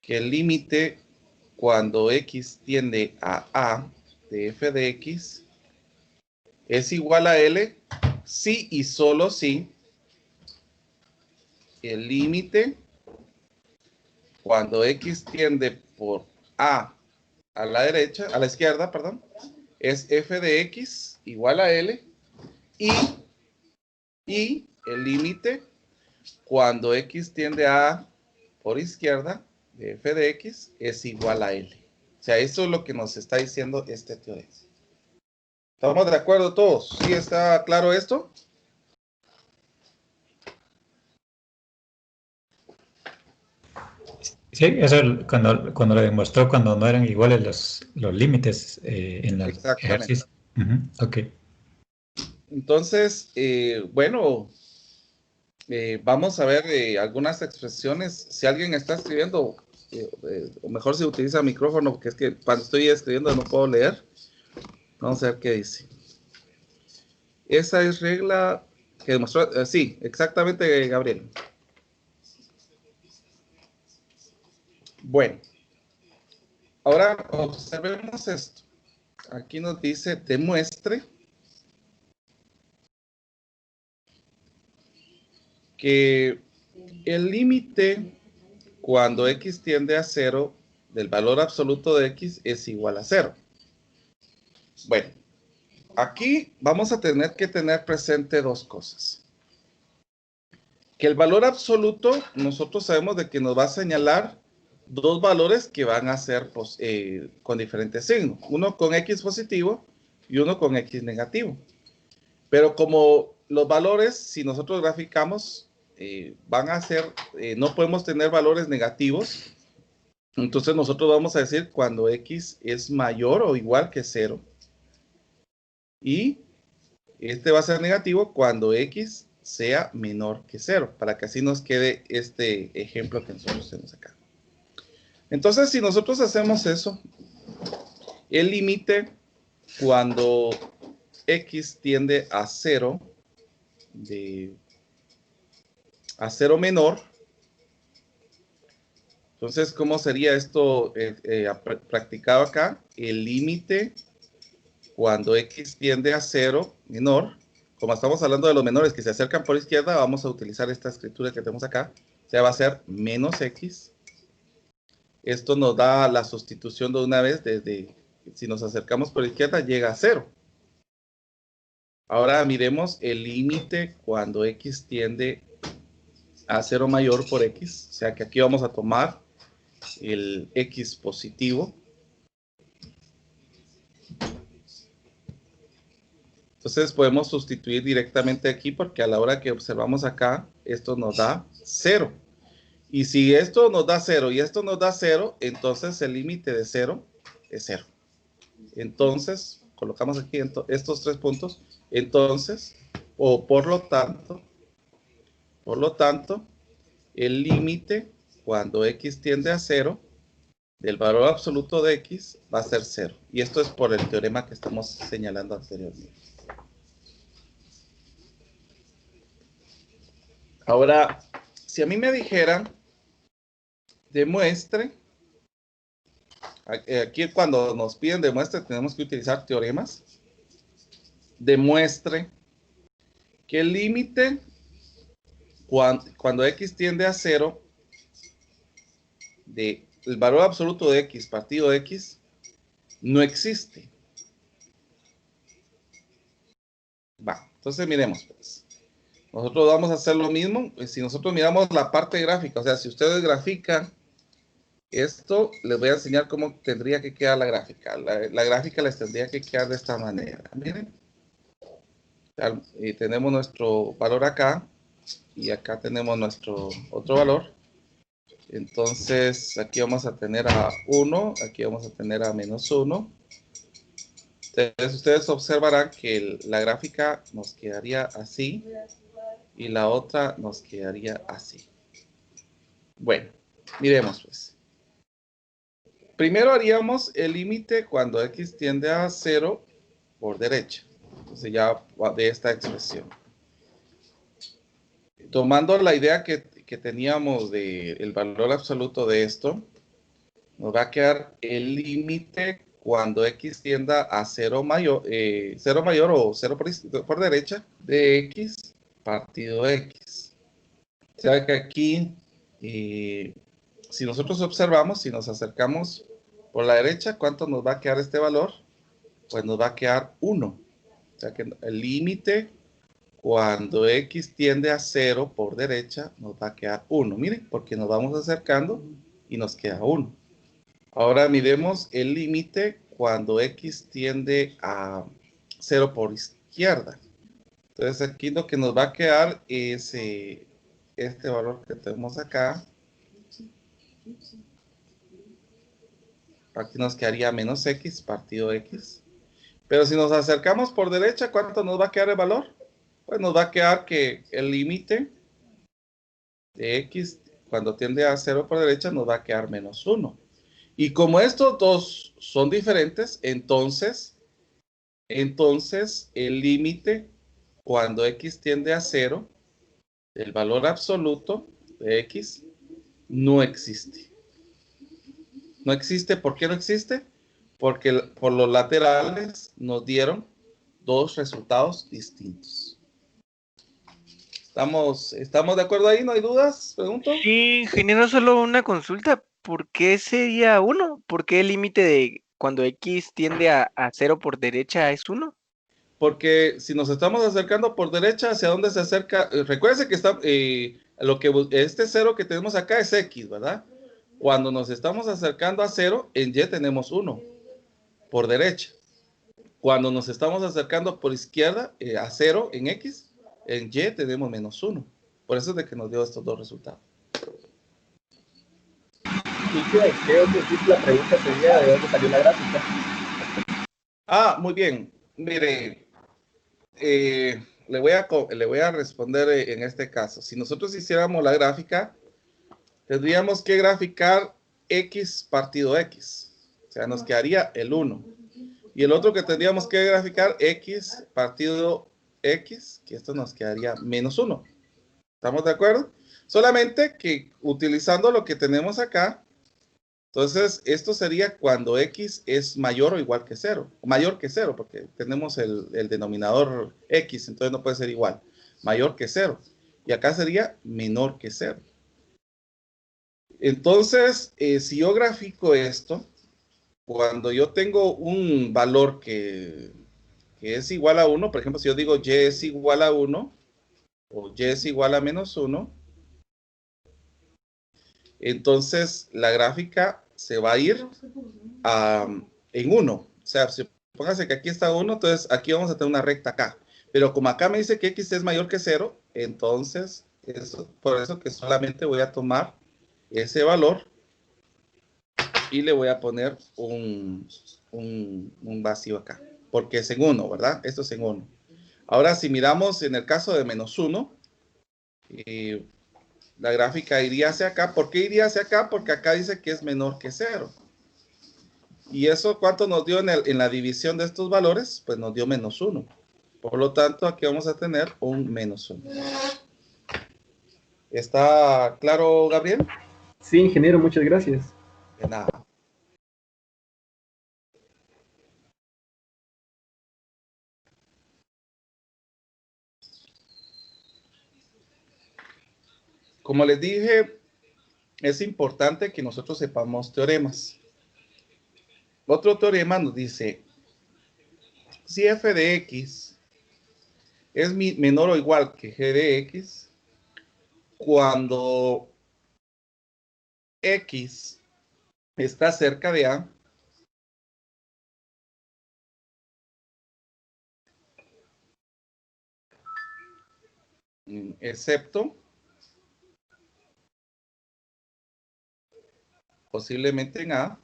que el límite cuando x tiende a de f de x es igual a L si y solo si el límite cuando x tiende por a la derecha, a la izquierda, perdón, es f de x igual a L y el límite cuando x tiende a por izquierda de f de x es igual a L. O sea, eso es lo que nos está diciendo este teorema. ¿Estamos de acuerdo todos? ¿Sí está claro esto? Sí, eso cuando lo demostró, cuando no eran iguales los límites en el Exactamente. ejercicio. Ok. Entonces, bueno, vamos a ver algunas expresiones. Si alguien está escribiendo, o mejor si utiliza micrófono, porque es que cuando estoy escribiendo no puedo leer. Vamos a ver qué dice. Esa es regla que demostró, sí, exactamente, Gabriel. Bueno, ahora observemos esto. Aquí nos dice, demuestre que el límite cuando x tiende a 0 del valor absoluto de x es igual a 0. Bueno, aquí vamos a tener que tener presente dos cosas. Que el valor absoluto, nosotros sabemos de que nos va a señalar dos valores que van a ser con diferentes signos. Uno con x positivo y uno con x negativo. Pero como los valores, si nosotros graficamos, van a ser, no podemos tener valores negativos. Entonces nosotros vamos a decir cuando x es mayor o igual que 0. Y este va a ser negativo cuando x sea menor que 0, para que así nos quede este ejemplo que nosotros tenemos acá. Entonces, si nosotros hacemos eso, el límite cuando x tiende a 0, a 0 menor, entonces, ¿cómo sería esto practicado acá? El límite cuando x tiende a 0 menor, como estamos hablando de los menores que se acercan por izquierda, vamos a utilizar esta escritura que tenemos acá. O sea, va a ser menos x. Esto nos da la sustitución de una vez desde, si nos acercamos por izquierda, llega a 0. Ahora miremos el límite cuando x tiende a 0 mayor por x. O sea que aquí vamos a tomar el x positivo. Entonces podemos sustituir directamente aquí porque a la hora que observamos acá, esto nos da 0. Y si esto nos da 0 y esto nos da 0, entonces el límite de 0 es 0. Entonces, colocamos aquí estos 3 puntos. Entonces, o por lo tanto, el límite cuando x tiende a 0 del valor absoluto de x va a ser 0. Y esto es por el teorema que estamos señalando anteriormente. Ahora, si a mí me dijeran, demuestre, aquí cuando nos piden demuestre tenemos que utilizar teoremas, demuestre que el límite cuando x tiende a 0 del valor absoluto de x partido de x no existe. Va, entonces miremos pues. Nosotros vamos a hacer lo mismo. Si nosotros miramos la parte gráfica, o sea, si ustedes grafican esto, les voy a enseñar cómo tendría que quedar la gráfica. La gráfica les tendría que quedar de esta manera. Miren. Y tenemos nuestro valor acá. Y acá tenemos nuestro otro valor. Entonces, aquí vamos a tener a 1. Aquí vamos a tener a menos 1. Entonces, ustedes observarán que la gráfica nos quedaría así. Y la otra nos quedaría así. Bueno, miremos pues. Primero haríamos el límite cuando x tiende a 0 por derecha. Entonces ya de esta expresión. Tomando la idea que teníamos del valor absoluto de esto, nos va a quedar el límite cuando x tienda a 0 mayor, 0 mayor o 0 por derecha de x partido x. O sea que aquí, si nosotros observamos, si nos acercamos por la derecha, ¿cuánto nos va a quedar este valor? Pues nos va a quedar 1. O sea que el límite cuando x tiende a 0 por derecha nos va a quedar 1. Miren, porque nos vamos acercando y nos queda 1. Ahora miremos el límite cuando x tiende a 0 por izquierda. Entonces aquí lo que nos va a quedar es este valor que tenemos acá. Aquí nos quedaría menos x partido x. Pero si nos acercamos por derecha, ¿cuánto nos va a quedar el valor? Pues nos va a quedar que el límite de x cuando tiende a 0 por derecha nos va a quedar menos 1. Y como estos dos son diferentes, entonces el límite cuando x tiende a 0, el valor absoluto de x no existe. No existe, ¿por qué no existe? Porque por los laterales nos dieron dos resultados distintos. ¿Estamos de acuerdo ahí? ¿No hay dudas? Pregunto. Sí, ingeniero, solo una consulta. ¿Por qué sería 1? ¿Por qué el límite de cuando x tiende a 0 por derecha es 1? Porque si nos estamos acercando por derecha, ¿hacia dónde se acerca? Recuérdense que está, este 0 que tenemos acá es x, ¿verdad? Cuando nos estamos acercando a 0, en y tenemos 1 por derecha. Cuando nos estamos acercando por izquierda a 0 en x, en y tenemos menos 1. Por eso es de que nos dio estos dos resultados. Y creo que sí, la pregunta sería de dónde salió la gráfica. Ah, muy bien. Mire, le voy a responder en este caso. Si nosotros hiciéramos la gráfica, tendríamos que graficar x partido x. O sea, nos quedaría el 1. Y el otro que tendríamos que graficar x partido x, que esto nos quedaría menos 1. ¿Estamos de acuerdo? Solamente que utilizando lo que tenemos acá, entonces esto sería cuando x es mayor o igual que 0. O mayor que 0, porque tenemos el denominador x, entonces no puede ser igual. Mayor que 0. Y acá sería menor que 0. Entonces, si yo grafico esto, cuando yo tengo un valor que es igual a 1, por ejemplo, si yo digo y es igual a 1, o y es igual a menos 1, entonces la gráfica se va a ir en 1. O sea, si póngase que aquí está 1, entonces aquí vamos a tener una recta acá. Pero como acá me dice que x es mayor que 0, entonces por eso que solamente voy a tomar ese valor y le voy a poner un vacío acá. Porque es en 1, ¿verdad? Esto es en 1. Ahora, si miramos en el caso de menos 1, la gráfica iría hacia acá. ¿Por qué iría hacia acá? Porque acá dice que es menor que 0. ¿Y eso cuánto nos dio en la división de estos valores? Pues nos dio menos 1. Por lo tanto, aquí vamos a tener un menos 1. ¿Está claro, Gabriel? Sí, ingeniero, muchas gracias. De nada. Como les dije, es importante que nosotros sepamos teoremas. Otro teorema nos dice, si f de x es menor o igual que g de x, cuando x está cerca de a, excepto posiblemente en a,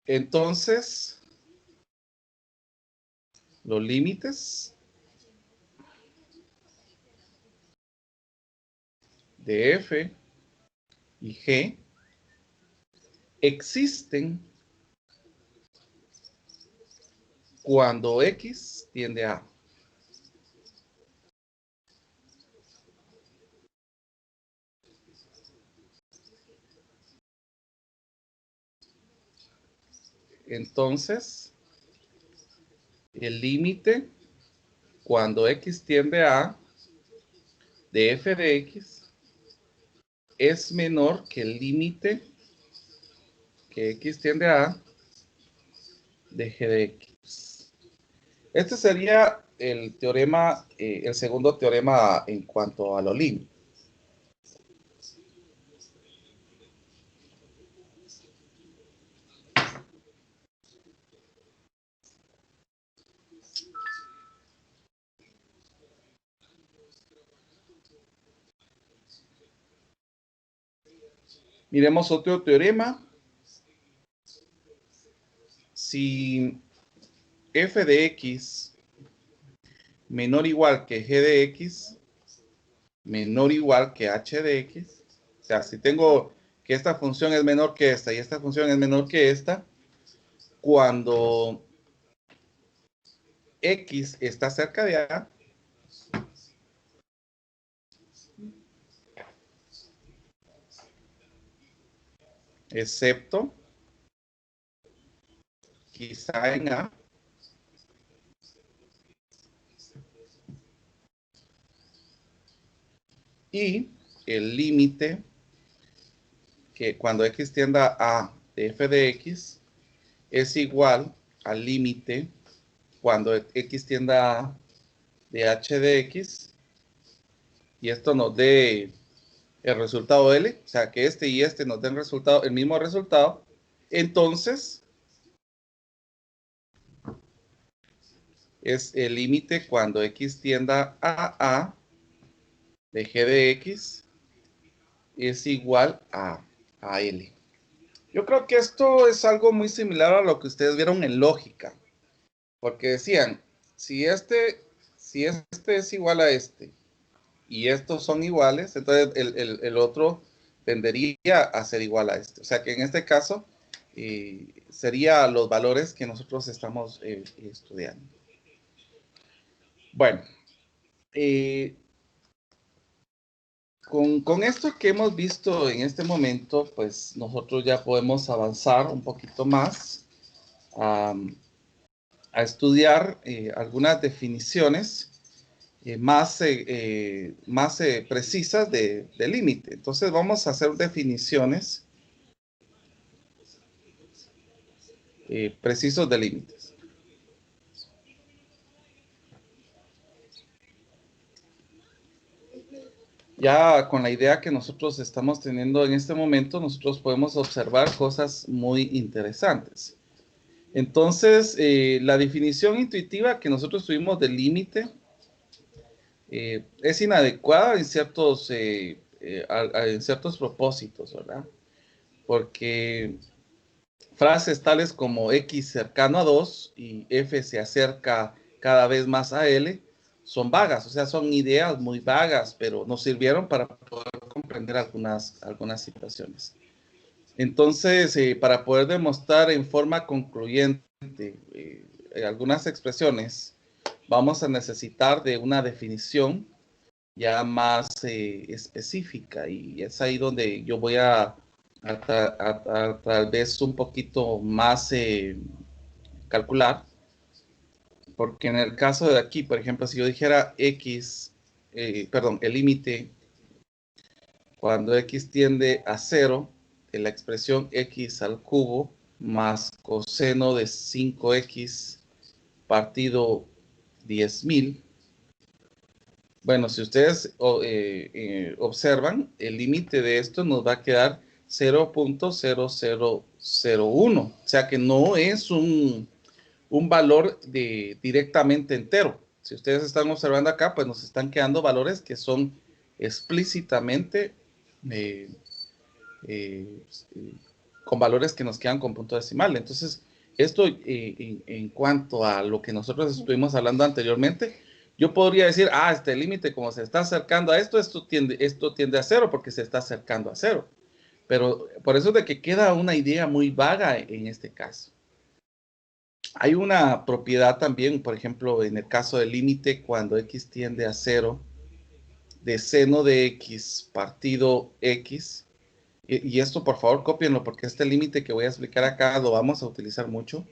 entonces los límites de f y g existen cuando x tiende a a. Entonces, el límite cuando x tiende a a de f de x es menor que el límite que x tiende a a de g de x. Este sería el teorema, el segundo teorema en cuanto a los límites. Miremos otro teorema. Si f de x menor o igual que g de x menor o igual que h de x, o sea, si tengo que esta función es menor que esta y esta función es menor que esta, cuando x está cerca de a, excepto quizá en a, y el límite que cuando x tienda a de f de x es igual al límite cuando x tienda a de h de x, y esto nos dé el resultado L, o sea, que este y este nos den el mismo resultado, entonces es el límite cuando x tienda a de g de x es igual a L. Yo creo que esto es algo muy similar a lo que ustedes vieron en lógica, porque decían, si este es igual a este, y estos son iguales, entonces el otro tendería a ser igual a este. O sea que en este caso sería los valores que nosotros estamos estudiando. Bueno, con esto que hemos visto en este momento, pues nosotros ya podemos avanzar un poquito más a estudiar algunas definiciones más precisas de límite. Entonces vamos a hacer definiciones precisos de límites. Ya con la idea que nosotros estamos teniendo en este momento, nosotros podemos observar cosas muy interesantes. Entonces, la definición intuitiva que nosotros tuvimos de límite es inadecuada en ciertos propósitos, ¿verdad? Porque frases tales como x cercano a 2 y f se acerca cada vez más a L son vagas, o sea, son ideas muy vagas, pero nos sirvieron para poder comprender algunas situaciones. Entonces, para poder demostrar en forma concluyente algunas expresiones, vamos a necesitar de una definición ya más específica, y es ahí donde yo voy a tal vez un poquito más calcular, porque en el caso de aquí, por ejemplo, si yo dijera x, el límite cuando x tiende a 0, de la expresión x al cubo más coseno de 5x partido 10.000. Bueno, si ustedes observan, el límite de esto nos va a quedar 0.0001. O sea que no es un valor directamente entero. Si ustedes están observando acá, pues nos están quedando valores que son explícitamente con valores que nos quedan con punto decimal. Entonces, esto en cuanto a lo que nosotros estuvimos hablando anteriormente, yo podría decir, este límite como se está acercando a esto tiende a 0 porque se está acercando a 0. Pero por eso es de que queda una idea muy vaga en este caso. Hay una propiedad también, por ejemplo, en el caso del límite cuando x tiende a 0 de seno de x partido x. Y esto, por favor, cópienlo porque este límite que voy a explicar acá lo vamos a utilizar mucho.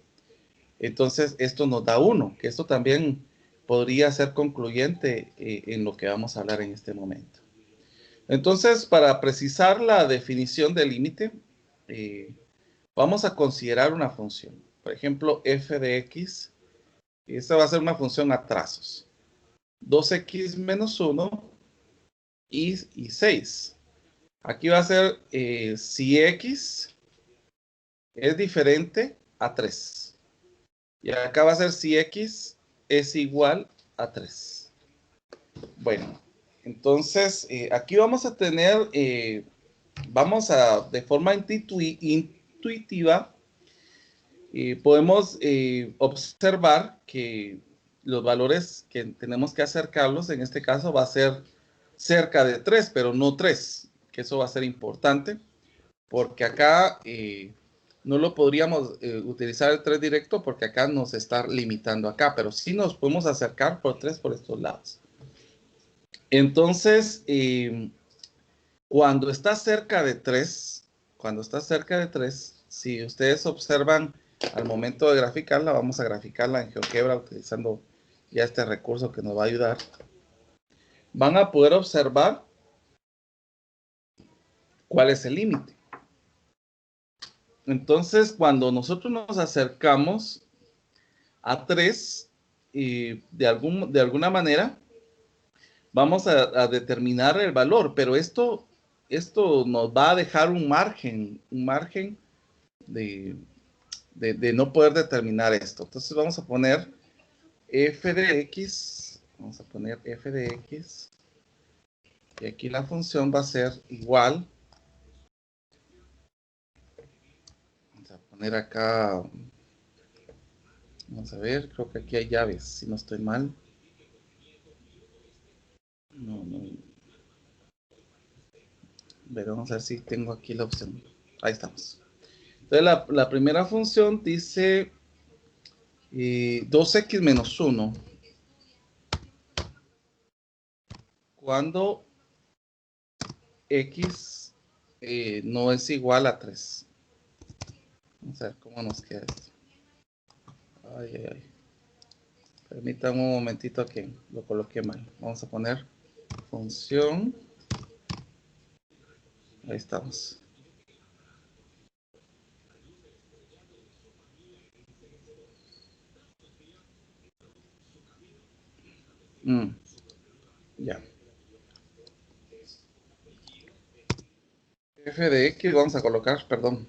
Entonces, esto nos da 1, que esto también podría ser concluyente en lo que vamos a hablar en este momento. Entonces, para precisar la definición del límite, vamos a considerar una función. Por ejemplo, f de x. Esta va a ser una función a trazos. 2x menos 1 y 6. Aquí va a ser si x es diferente a 3. Y acá va a ser si x es igual a 3. Bueno, entonces aquí vamos a tener vamos a, de forma intuitiva, podemos observar que los valores que tenemos que acercarlos, en este caso va a ser cerca de 3, pero no 3, que eso va a ser importante, porque acá no lo podríamos utilizar el 3 directo, porque acá nos está limitando acá, pero sí nos podemos acercar por 3 por estos lados. Entonces, cuando está cerca de 3, si ustedes observan al momento de graficarla, vamos a graficarla en GeoGebra utilizando ya este recurso que nos va a ayudar. Van a poder observar cuál es el límite. Entonces, cuando nosotros nos acercamos a 3, de alguna manera, vamos a determinar el valor, pero esto nos va a dejar un margen de no poder determinar esto. Entonces vamos a poner f de x, y aquí la función va a ser igual. Vamos a poner acá, vamos a ver, creo que aquí hay llaves, si no estoy mal. No. Pero vamos a ver si tengo aquí la opción. Ahí estamos. Entonces la primera función dice 2x menos 1. Cuando x no es igual a 3. Vamos a ver cómo nos queda esto. Ay. Permítanme un momentito que lo coloqué mal. Vamos a poner función. Ahí estamos. Ya. F de X vamos a colocar, perdón.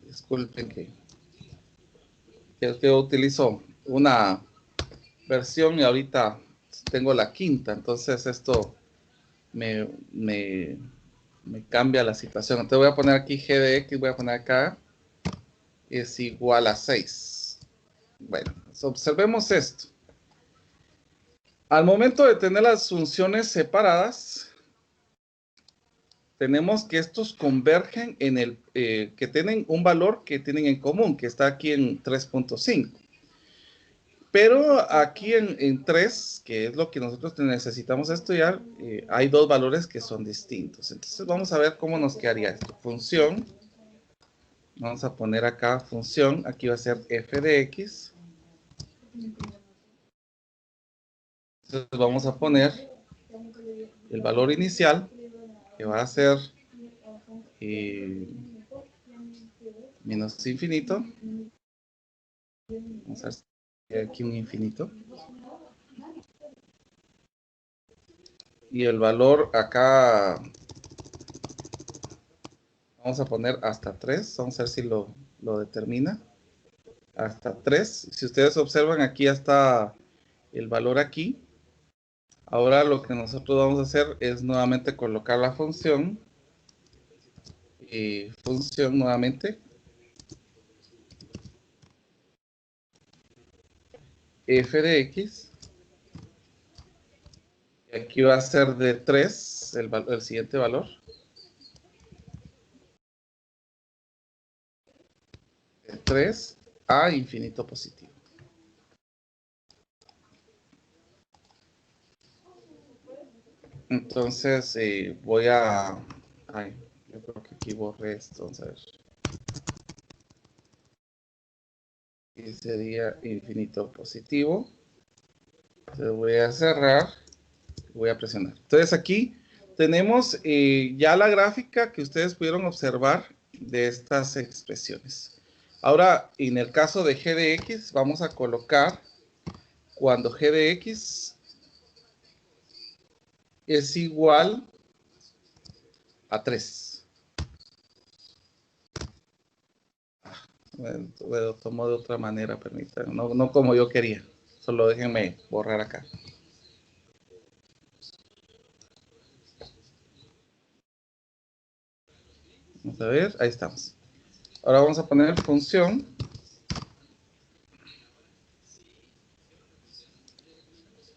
Disculpen que yo utilizo una versión y ahorita tengo la quinta, entonces esto me cambia la situación. Entonces voy a poner aquí G de X, voy a poner acá, es igual a 6. Bueno, observemos esto. Al momento de tener las funciones separadas, tenemos que estos convergen en el, que tienen un valor que tienen en común, que está aquí en 3.5. Pero aquí en 3, que es lo que nosotros necesitamos estudiar, hay dos valores que son distintos. Entonces vamos a ver cómo nos quedaría esto. Función. Vamos a poner acá función. Aquí va a ser f de x. Entonces vamos a poner el valor inicial, que va a ser menos infinito. Vamos a ver aquí un infinito. Y el valor acá, vamos a poner hasta 3. Vamos a ver si lo determina. Hasta 3. Si ustedes observan, aquí está el valor aquí. Ahora lo que nosotros vamos a hacer es nuevamente colocar la función. Función nuevamente. F de X. Y aquí va a ser de 3 el siguiente valor. De 3 a infinito positivo. Entonces voy a... Ay, yo creo que aquí borré esto. Vamos a ver. Y sería infinito positivo. Entonces voy a cerrar. Voy a presionar. Entonces aquí tenemos ya la gráfica que ustedes pudieron observar de estas expresiones. Ahora, en el caso de g de x, vamos a colocar cuando g de x es igual a 3. Lo tomo de otra manera, permítanme. No como yo quería. Solo déjenme borrar acá. Vamos a ver, ahí estamos. Ahora vamos a poner función.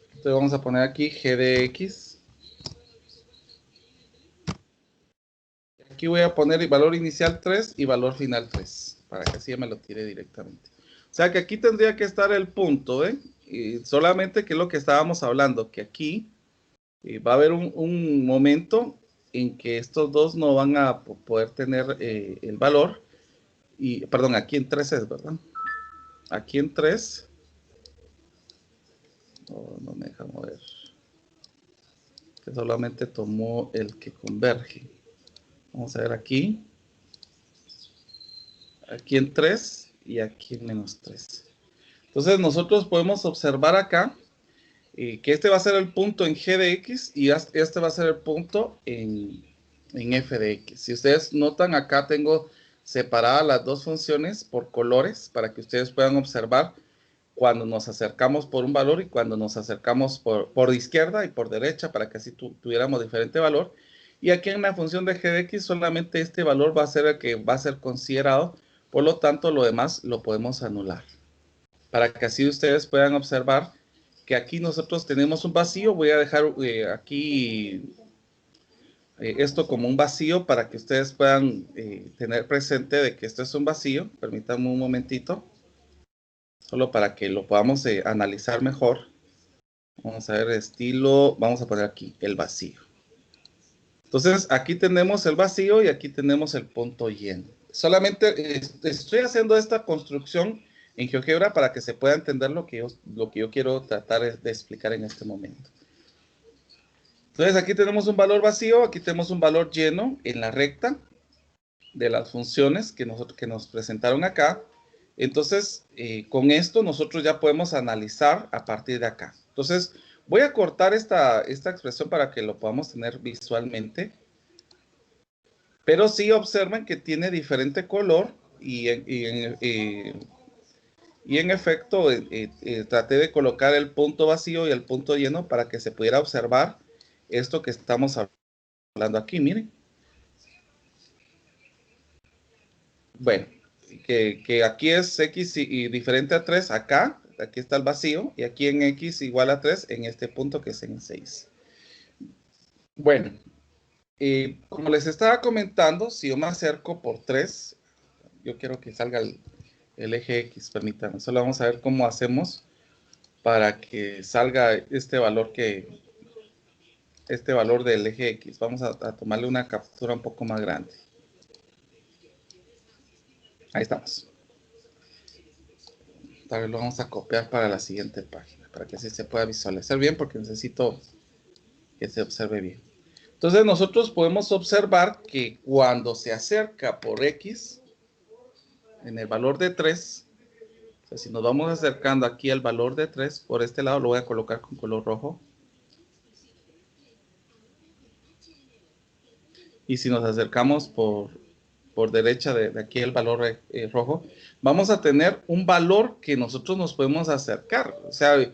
Entonces vamos a poner aquí g de x. Aquí voy a poner el valor inicial 3 y valor final 3, para que así ya me lo tire directamente. O sea que aquí tendría que estar el punto, ¿eh? Y solamente que es lo que estábamos hablando, que aquí va a haber un momento en que estos dos no van a poder tener el valor. Y, perdón, aquí en 3 es, ¿verdad? Aquí en 3. No me deja mover. Que solamente tomó el que converge. Vamos a ver aquí. Aquí en 3 y aquí en menos 3. Entonces nosotros podemos observar acá que este va a ser el punto en g de x y este va a ser el punto en f de x. Si ustedes notan, acá tengo separadas las dos funciones por colores para que ustedes puedan observar cuando nos acercamos por un valor y cuando nos acercamos por izquierda y por derecha, para que así tuviéramos diferente valor. Y aquí en la función de g de x solamente este valor va a ser el que va a ser considerado, por lo tanto lo demás lo podemos anular. Para que así ustedes puedan observar que aquí nosotros tenemos un vacío. Voy a dejar aquí esto como un vacío para que ustedes puedan tener presente de que esto es un vacío. Permítanme un momentito. Solo para que lo podamos analizar mejor. Vamos a ver estilo. Vamos a poner aquí el vacío. Entonces aquí tenemos el vacío y aquí tenemos el punto lleno. Solamente estoy haciendo esta construcción en GeoGebra para que se pueda entender lo que yo quiero tratar de explicar en este momento. Entonces aquí tenemos un valor vacío, aquí tenemos un valor lleno en la recta de las funciones que nos presentaron acá. Entonces con esto nosotros ya podemos analizar a partir de acá. Entonces voy a cortar esta expresión para que lo podamos tener visualmente. Pero sí observen que tiene diferente color y en efecto traté de colocar el punto vacío y el punto lleno para que se pudiera observar esto que estamos hablando aquí, miren. Bueno, que aquí es x y diferente a 3 acá, aquí está el vacío, y aquí en x igual a 3 en este punto que es en 6. Bueno, como les estaba comentando, si yo me acerco por 3, yo quiero que salga el eje X, permítanme. Solo vamos a ver cómo hacemos para que salga este valor del eje X. Vamos a tomarle una captura un poco más grande. Ahí estamos. Tal vez lo vamos a copiar para la siguiente página, para que así se pueda visualizar bien, porque necesito que se observe bien. Entonces nosotros podemos observar que cuando se acerca por X, en el valor de 3, o sea, si nos vamos acercando aquí al valor de 3, por este lado lo voy a colocar con color rojo. Y si nos acercamos por derecha de aquí el valor rojo, vamos a tener un valor que nosotros nos podemos acercar. O sea,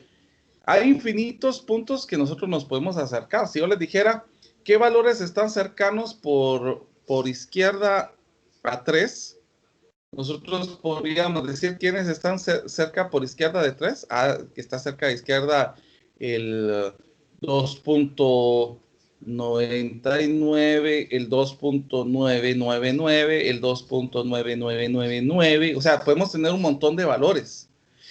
hay infinitos puntos que nosotros nos podemos acercar. Si yo les dijera qué valores están cercanos por izquierda a 3, nosotros podríamos decir quiénes están cerca por izquierda de 3. Que está cerca de izquierda el 2.99, el 2.999, el 2.9999. O sea, podemos tener un montón de valores.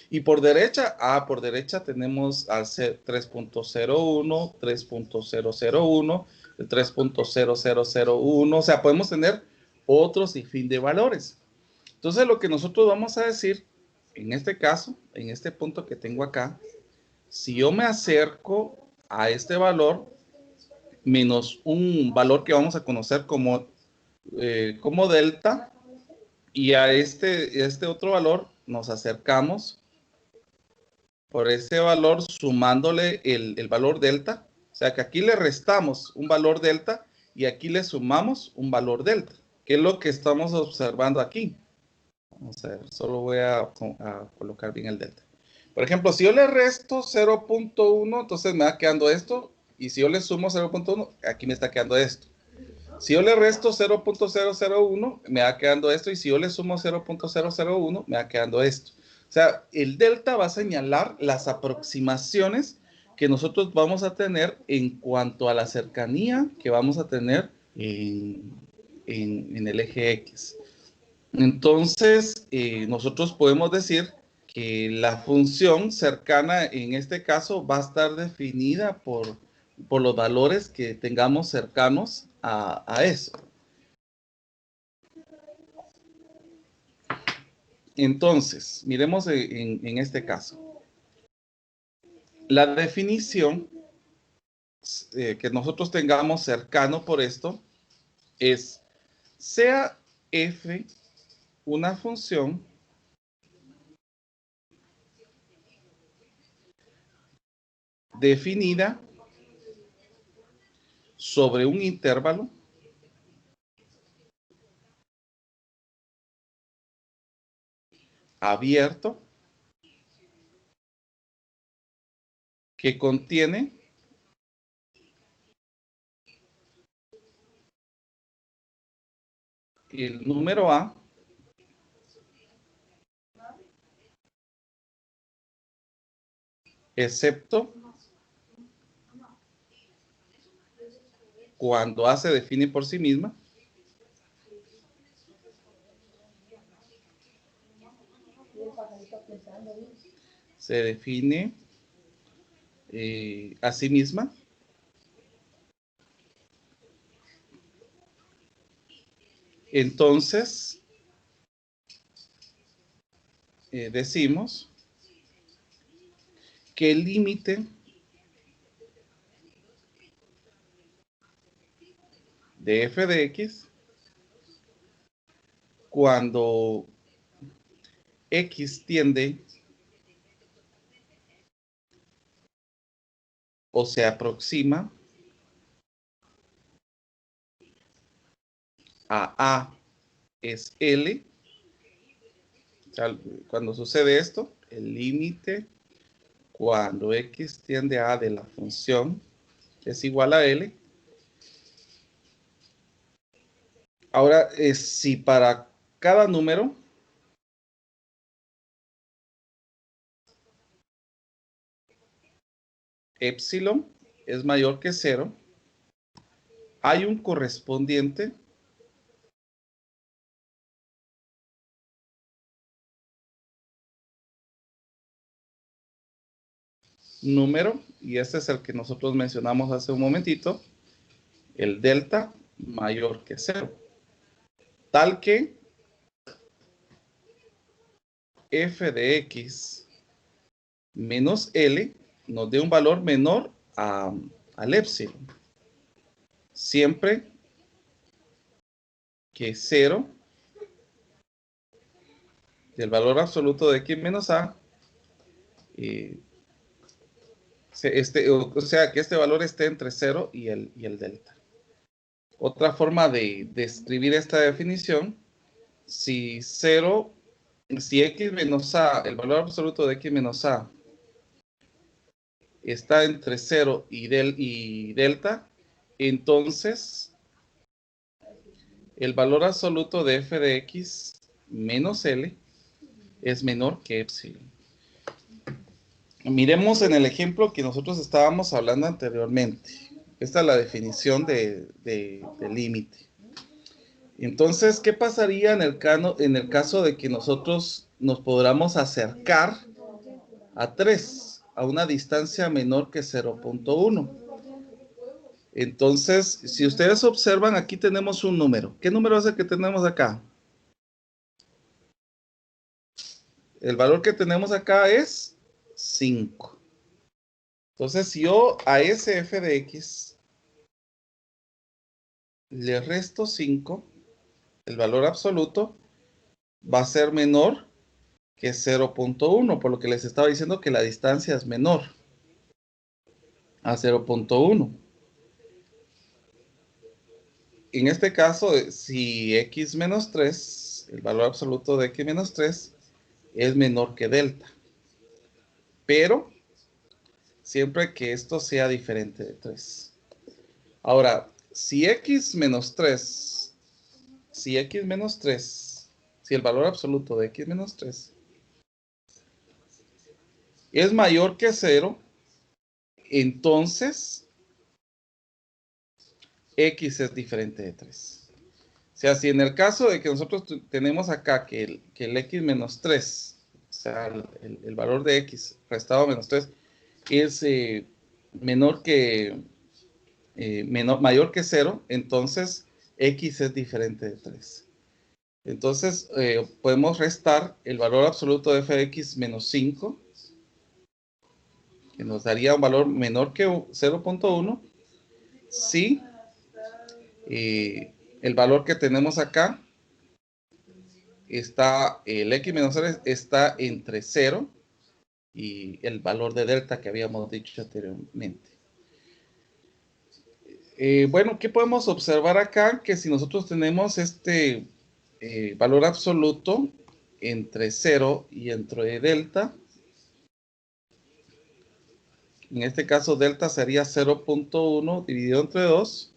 Y por derecha, por derecha tenemos al 3.01, 3.001, el 3.0001. O sea, podemos tener otros sinfín de valores. Entonces, lo que nosotros vamos a decir, en este caso, en este punto que tengo acá, si yo me acerco a este valor, menos un valor que vamos a conocer como delta, y a este otro valor nos acercamos por ese valor sumándole el valor delta. O sea que aquí le restamos un valor delta y aquí le sumamos un valor delta, que es lo que estamos observando aquí. Vamos a ver, solo voy a colocar bien el delta. Por ejemplo, si yo le resto 0.1, entonces me va quedando esto. Y si yo le sumo 0.1, aquí me está quedando esto. Si yo le resto 0.001, me va quedando esto, y si yo le sumo 0.001, me va quedando esto. O sea, el delta va a señalar las aproximaciones que nosotros vamos a tener en cuanto a la cercanía que vamos a tener en el eje X. Entonces, nosotros podemos decir que la función cercana en este caso va a estar definida por los valores que tengamos cercanos a eso. Entonces, miremos en este caso. La definición que nosotros tengamos cercano por esto es, sea f una función definida sobre un intervalo abierto que contiene el número A excepto cuando A se define por sí misma se define a sí misma entonces decimos que el límite de f de x cuando x tiende o se aproxima a es L. O sea, cuando sucede esto, el límite cuando x tiende a de la función es igual a L. Ahora, si para cada número epsilon es mayor que 0, hay un correspondiente número, y este es el que nosotros mencionamos hace un momentito, el delta mayor que 0, tal que f de x menos L nos dé un valor menor al epsilon, siempre que 0 del valor absoluto de x menos a, o sea, que este valor esté entre 0 y el delta. Otra forma de escribir esta definición, si x menos a, el valor absoluto de x menos a está entre 0 y delta, entonces el valor absoluto de f de x menos L es menor que epsilon. Miremos en el ejemplo que nosotros estábamos hablando anteriormente. Esta es la definición de límite. Entonces, ¿qué pasaría en el caso de que nosotros nos podamos acercar a 3, a una distancia menor que 0.1? Entonces, si ustedes observan, aquí tenemos un número. ¿Qué número es el que tenemos acá? El valor que tenemos acá es 5. Entonces, si yo a ese f de x le resto 5, el valor absoluto va a ser menor que 0.1, por lo que les estaba diciendo que la distancia es menor a 0.1. En este caso, si x menos 3, el valor absoluto de x menos 3 es menor que delta. Pero siempre que esto sea diferente de 3. Ahora, si x menos 3, si el valor absoluto de x menos 3 es mayor que 0, entonces x es diferente de 3. O sea, si en el caso de que nosotros tenemos acá que el x menos 3, o sea, el valor de x restado menos 3 es mayor que 0, entonces x es diferente de 3. Entonces, podemos restar el valor absoluto de f de x menos 5, que nos daría un valor menor que 0.1, si el valor que tenemos acá está, el x menos 3 está entre 0 y el valor de delta que habíamos dicho anteriormente. Bueno, ¿qué podemos observar acá? Que si nosotros tenemos este valor absoluto entre 0 y entre delta, en este caso delta sería 0.1 dividido entre 2,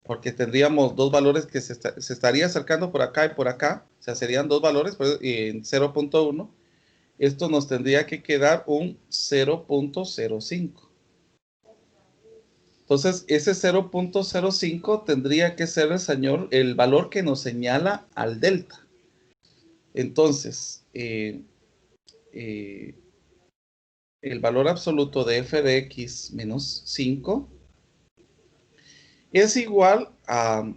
porque tendríamos dos valores que se estaría acercando por acá y por acá, o sea, serían dos valores en 0.1. Esto nos tendría que quedar un 0.05. Entonces, ese 0.05 tendría que ser el valor que nos señala al delta. Entonces, el valor absoluto de f de x menos 5 es igual a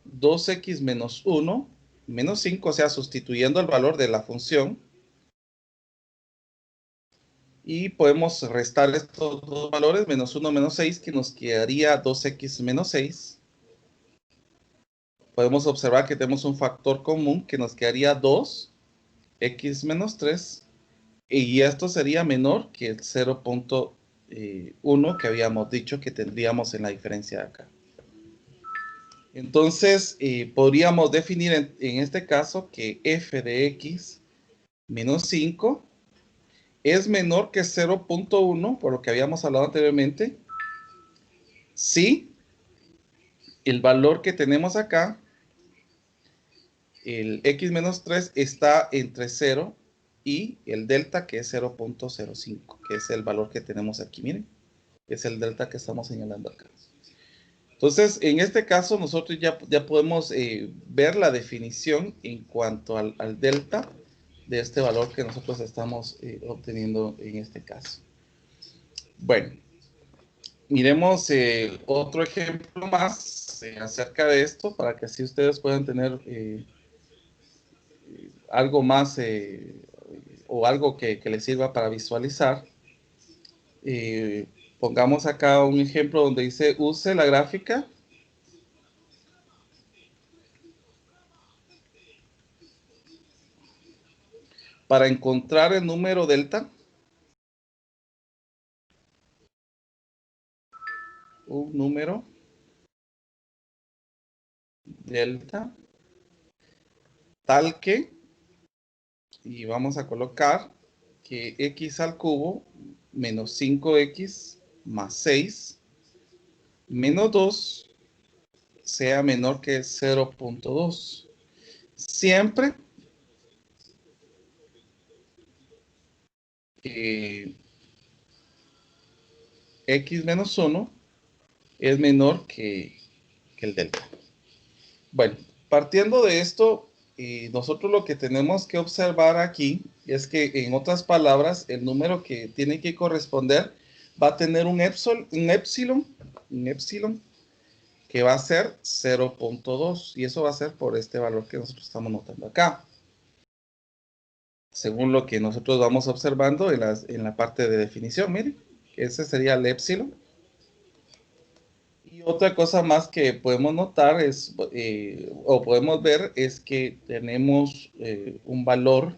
2x menos 1 menos 5, o sea, sustituyendo el valor de la función. Y podemos restar estos dos valores, menos 1, menos 6, que nos quedaría 2x menos 6. Podemos observar que tenemos un factor común que nos quedaría 2x menos 3. Y esto sería menor que el 0.1 que habíamos dicho que tendríamos en la diferencia de acá. Entonces, podríamos definir en este caso que f de x menos 5 es menor que 0.1, por lo que habíamos hablado anteriormente, si el valor que tenemos acá, el x menos 3, está entre 0 y el delta, que es 0.05, que es el valor que tenemos aquí. Miren, es el delta que estamos señalando acá. Entonces, en este caso, nosotros ya podemos ver la definición en cuanto al delta de este valor que nosotros estamos obteniendo en este caso. Bueno, miremos otro ejemplo más acerca de esto, para que así ustedes puedan tener algo más o algo que les sirva para visualizar. Pongamos acá un ejemplo donde dice: use la gráfica para encontrar el número delta. Un número delta tal que, y vamos a colocar que x al cubo menos 5x más 6 menos 2 sea menor que 0.2. Siempre que x menos 1 es menor que el delta. Bueno, partiendo de esto, nosotros lo que tenemos que observar aquí es que, en otras palabras, el número que tiene que corresponder va a tener un epsilon que va a ser 0.2, y eso va a ser por este valor que nosotros estamos notando acá, según lo que nosotros vamos observando en la parte de definición. Miren, ese sería el epsilon. Y otra cosa más que podemos notar es, o podemos ver, es que tenemos un valor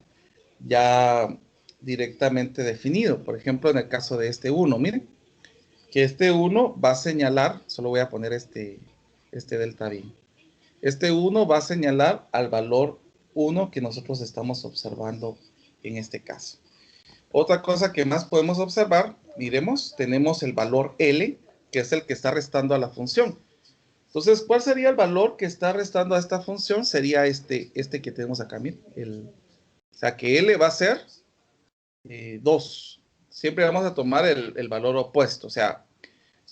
ya directamente definido. Por ejemplo, en el caso de este 1, miren, que este 1 va a señalar, solo voy a poner este delta bien. Este 1 va a señalar al valor 1 que nosotros estamos observando en este caso. Otra cosa que más podemos observar, miremos, tenemos el valor L, que es el que está restando a la función. Entonces, ¿cuál sería el valor que está restando a esta función? Sería este que tenemos acá, miren. O sea, que L va a ser 2. Siempre vamos a tomar el valor opuesto. O sea,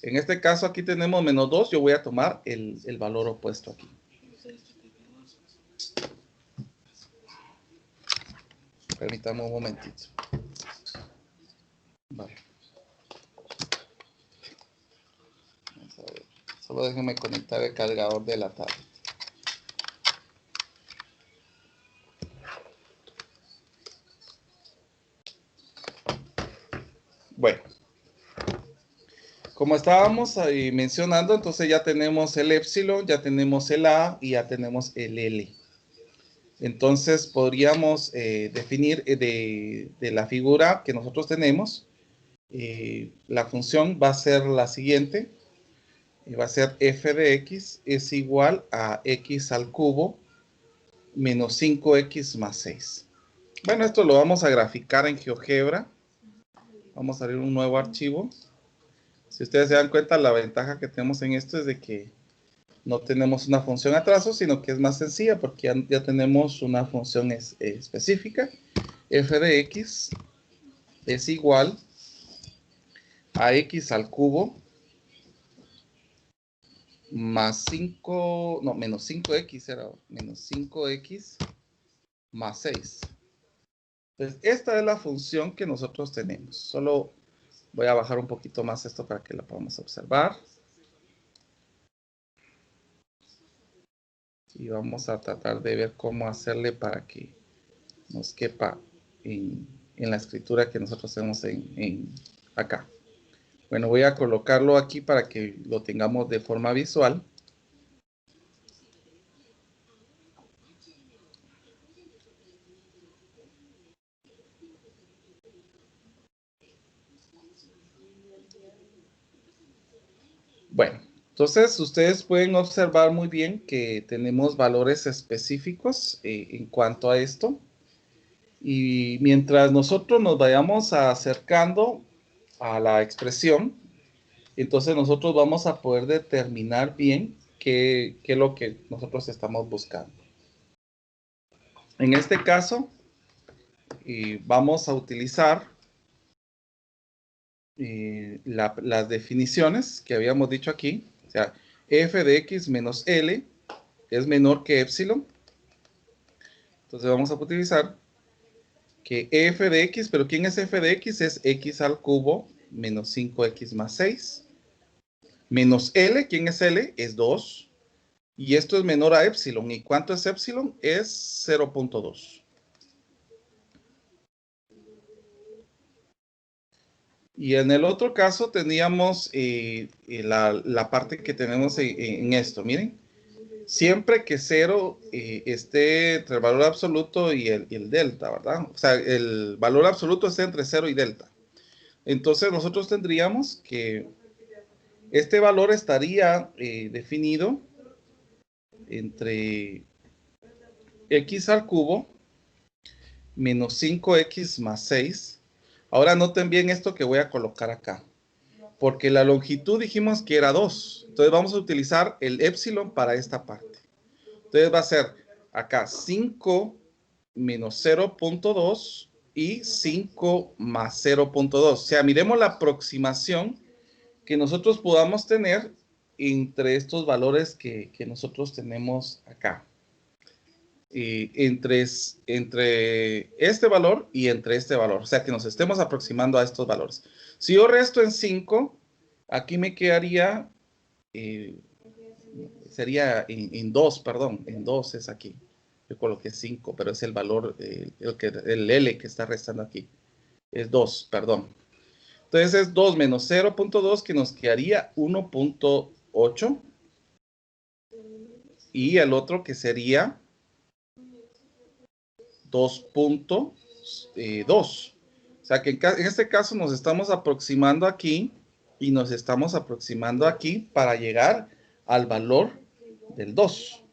en este caso aquí tenemos menos 2. Yo voy a tomar el valor opuesto aquí. Permítame un momentito. Vale. Vamos a ver. Solo déjenme conectar el cargador de la tablet. Bueno, como estábamos ahí mencionando, entonces ya tenemos el epsilon, ya tenemos el A y ya tenemos el L. Entonces podríamos definir de la figura que nosotros tenemos, la función va a ser la siguiente, va a ser f de x es igual a x al cubo menos 5x más 6. Bueno, esto lo vamos a graficar en GeoGebra. Vamos a abrir un nuevo archivo. Si ustedes se dan cuenta, la ventaja que tenemos en esto es de que no tenemos una función a trazo, sino que es más sencilla porque ya tenemos una función específica. F de x es igual a x al cubo más 5, no, menos 5x era, menos 5x más 6. Entonces, esta es la función que nosotros tenemos. Solo voy a bajar un poquito más esto para que la podamos observar. Y vamos a tratar de ver cómo hacerle para que nos quepa en la escritura que nosotros tenemos acá. Bueno, voy a colocarlo aquí para que lo tengamos de forma visual. Bueno, entonces ustedes pueden observar muy bien que tenemos valores específicos en cuanto a esto. Y mientras nosotros nos vayamos acercando a la expresión, entonces nosotros vamos a poder determinar bien qué es lo que nosotros estamos buscando. En este caso, vamos a utilizar las definiciones que habíamos dicho aquí. O sea, f de x menos L es menor que epsilon. Entonces vamos a utilizar que f de x, pero ¿quién es f de x? Es x al cubo menos 5x más 6. Menos L, ¿quién es L? Es 2. Y esto es menor a epsilon. ¿Y cuánto es epsilon? Es 0.2. Y en el otro caso teníamos la parte que tenemos en esto. Miren, siempre que 0 esté entre el valor absoluto y el delta, ¿verdad? O sea, el valor absoluto esté entre 0 y delta. Entonces nosotros tendríamos que este valor estaría definido entre x al cubo menos 5x más 6. Ahora noten bien esto que voy a colocar acá. Porque la longitud dijimos que era 2. Entonces vamos a utilizar el epsilon para esta parte. Entonces va a ser acá 5 menos 0.2 y 5 más 0.2. O sea, miremos la aproximación que nosotros podamos tener entre estos valores que nosotros tenemos acá. Entre este valor y entre este valor. O sea, que nos estemos aproximando a estos valores. Si yo resto en 5, aquí me quedaría, sería en 2, perdón, en 2 es aquí. Yo coloqué 5, pero es el valor, el L que está restando aquí. Es 2, perdón. Entonces es 2 menos 0.2 que nos quedaría 1.8. Y el otro que sería 2.2. O sea que en este caso nos estamos aproximando aquí y nos estamos aproximando aquí para llegar al valor del 2.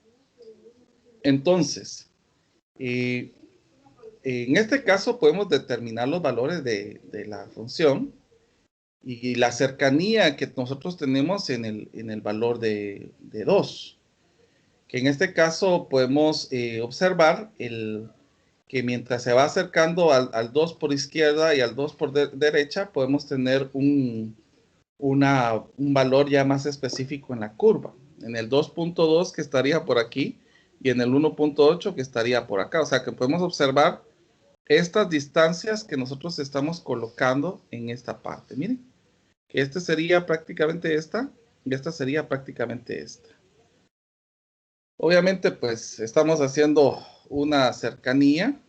Entonces, en este caso podemos determinar los valores de la función y la cercanía que nosotros tenemos en el valor de 2. Que en este caso podemos observar que mientras se va acercando al 2 por izquierda y al 2 por derecha, podemos tener un valor ya más específico en la curva. En el 2.2 que estaría por aquí y en el 1.8 que estaría por acá. O sea que podemos observar estas distancias que nosotros estamos colocando en esta parte. Miren, que este sería prácticamente esta y esta sería prácticamente esta. Obviamente, pues estamos haciendo una cercanía.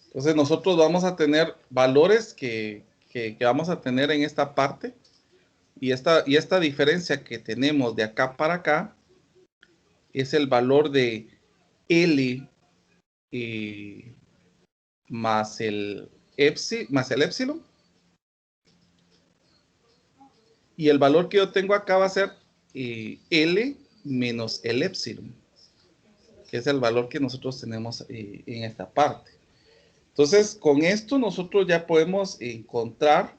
Entonces nosotros vamos a tener valores que vamos a tener en esta parte. Y esta diferencia que tenemos de acá para acá es el valor de L más el epsilon. Y el valor que yo tengo acá va a ser L menos el epsilon, que es el valor que nosotros tenemos en esta parte. Entonces, con esto nosotros ya podemos encontrar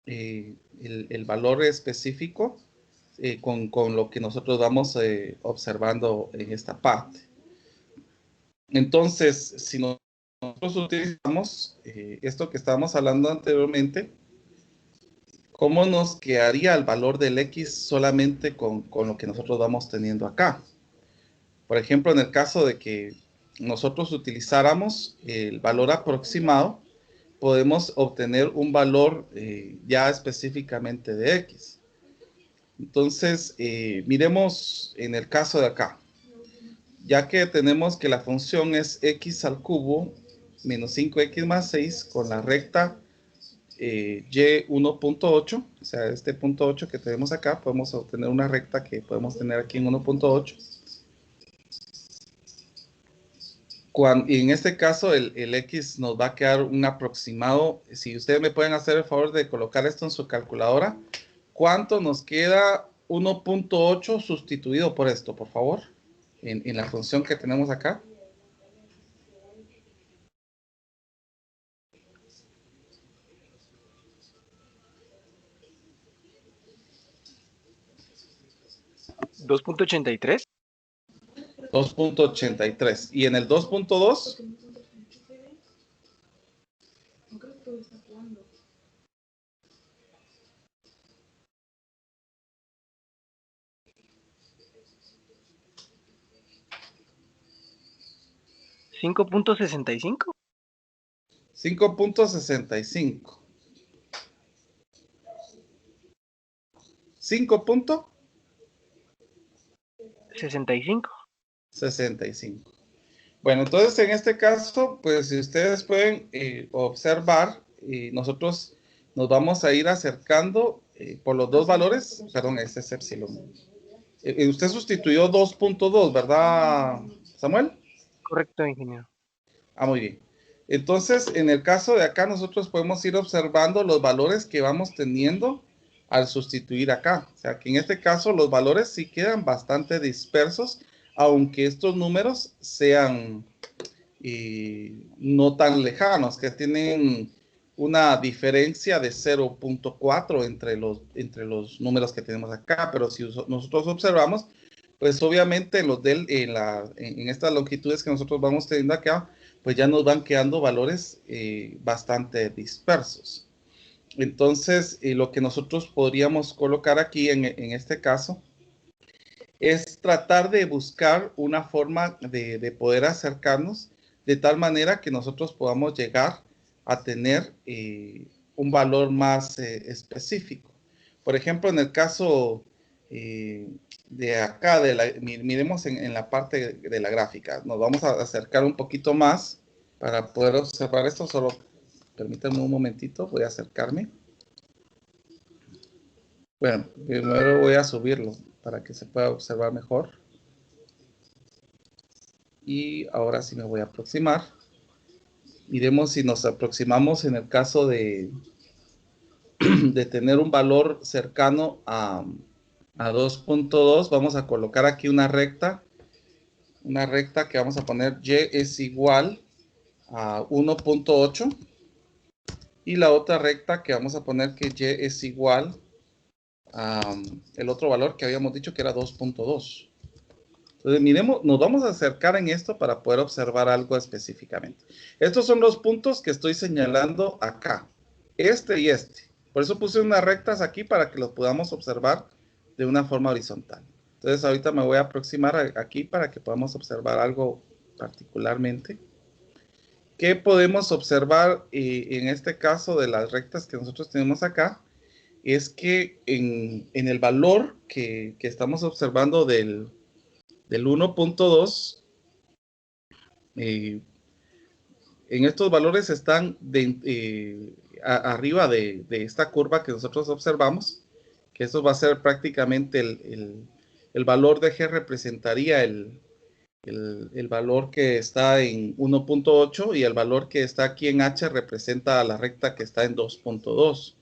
el valor específico con lo que nosotros vamos observando en esta parte. Entonces, si nosotros utilizamos esto que estábamos hablando anteriormente, ¿cómo nos quedaría el valor del X solamente con lo que nosotros vamos teniendo acá? Por ejemplo, en el caso de que nosotros utilizáramos el valor aproximado, podemos obtener un valor ya específicamente de X. Entonces, miremos en el caso de acá. Ya que tenemos que la función es X al cubo menos 5X más 6 con la recta y 1.8, o sea, este punto 8 que tenemos acá, podemos obtener una recta que podemos tener aquí en 1.8. Y en este caso el X nos va a quedar un aproximado. Si ustedes me pueden hacer el favor de colocar esto en su calculadora, ¿cuánto nos queda 1.8 sustituido por esto, por favor? En la función que tenemos acá. ¿2.83? 2.83. ¿Y en el 2.2? ¿5.65? 5.65. 5.65. 65. Bueno, entonces en este caso, pues si ustedes pueden observar, nosotros nos vamos a ir acercando por los dos valores, perdón, este es epsilon. Usted sustituyó 2.2, ¿verdad, Samuel? Correcto, ingeniero. Ah, muy bien. Entonces, en el caso de acá, nosotros podemos ir observando los valores que vamos teniendo al sustituir acá. O sea, que en este caso los valores sí quedan bastante dispersos, aunque estos números sean no tan lejanos, que tienen una diferencia de 0.4 entre los números que tenemos acá. Pero si nosotros observamos, pues obviamente en estas longitudes que nosotros vamos teniendo acá, pues ya nos van quedando valores bastante dispersos. Entonces, lo que nosotros podríamos colocar aquí en este caso es tratar de buscar una forma de poder acercarnos de tal manera que nosotros podamos llegar a tener un valor más específico. Por ejemplo, en el caso de acá, miremos en la parte de la gráfica. Nos vamos a acercar un poquito más para poder observar esto. Solo permítanme un momentito, voy a acercarme. Bueno, primero voy a subirlo para que se pueda observar mejor. Y ahora sí me voy a aproximar. Miremos si nos aproximamos en el caso de tener un valor cercano a 2.2. Vamos a colocar aquí una recta que vamos a poner y es igual a 1.8. Y la otra recta que vamos a poner que y es igual a el otro valor que habíamos dicho que era 2.2. Entonces, miremos, nos vamos a acercar en esto para poder observar algo específicamente. Estos son los puntos que estoy señalando acá. Este y este. Por eso puse unas rectas aquí para que los podamos observar de una forma horizontal. Entonces, ahorita me voy a aproximar aquí para que podamos observar algo particularmente. ¿Qué podemos observar en este caso de las rectas que nosotros tenemos acá? Es que en el valor que estamos observando del 1.2, en estos valores están arriba de esta curva que nosotros observamos, que eso va a ser prácticamente el valor de G representaría el valor que está en 1.8 y el valor que está aquí en H representa la recta que está en 2.2.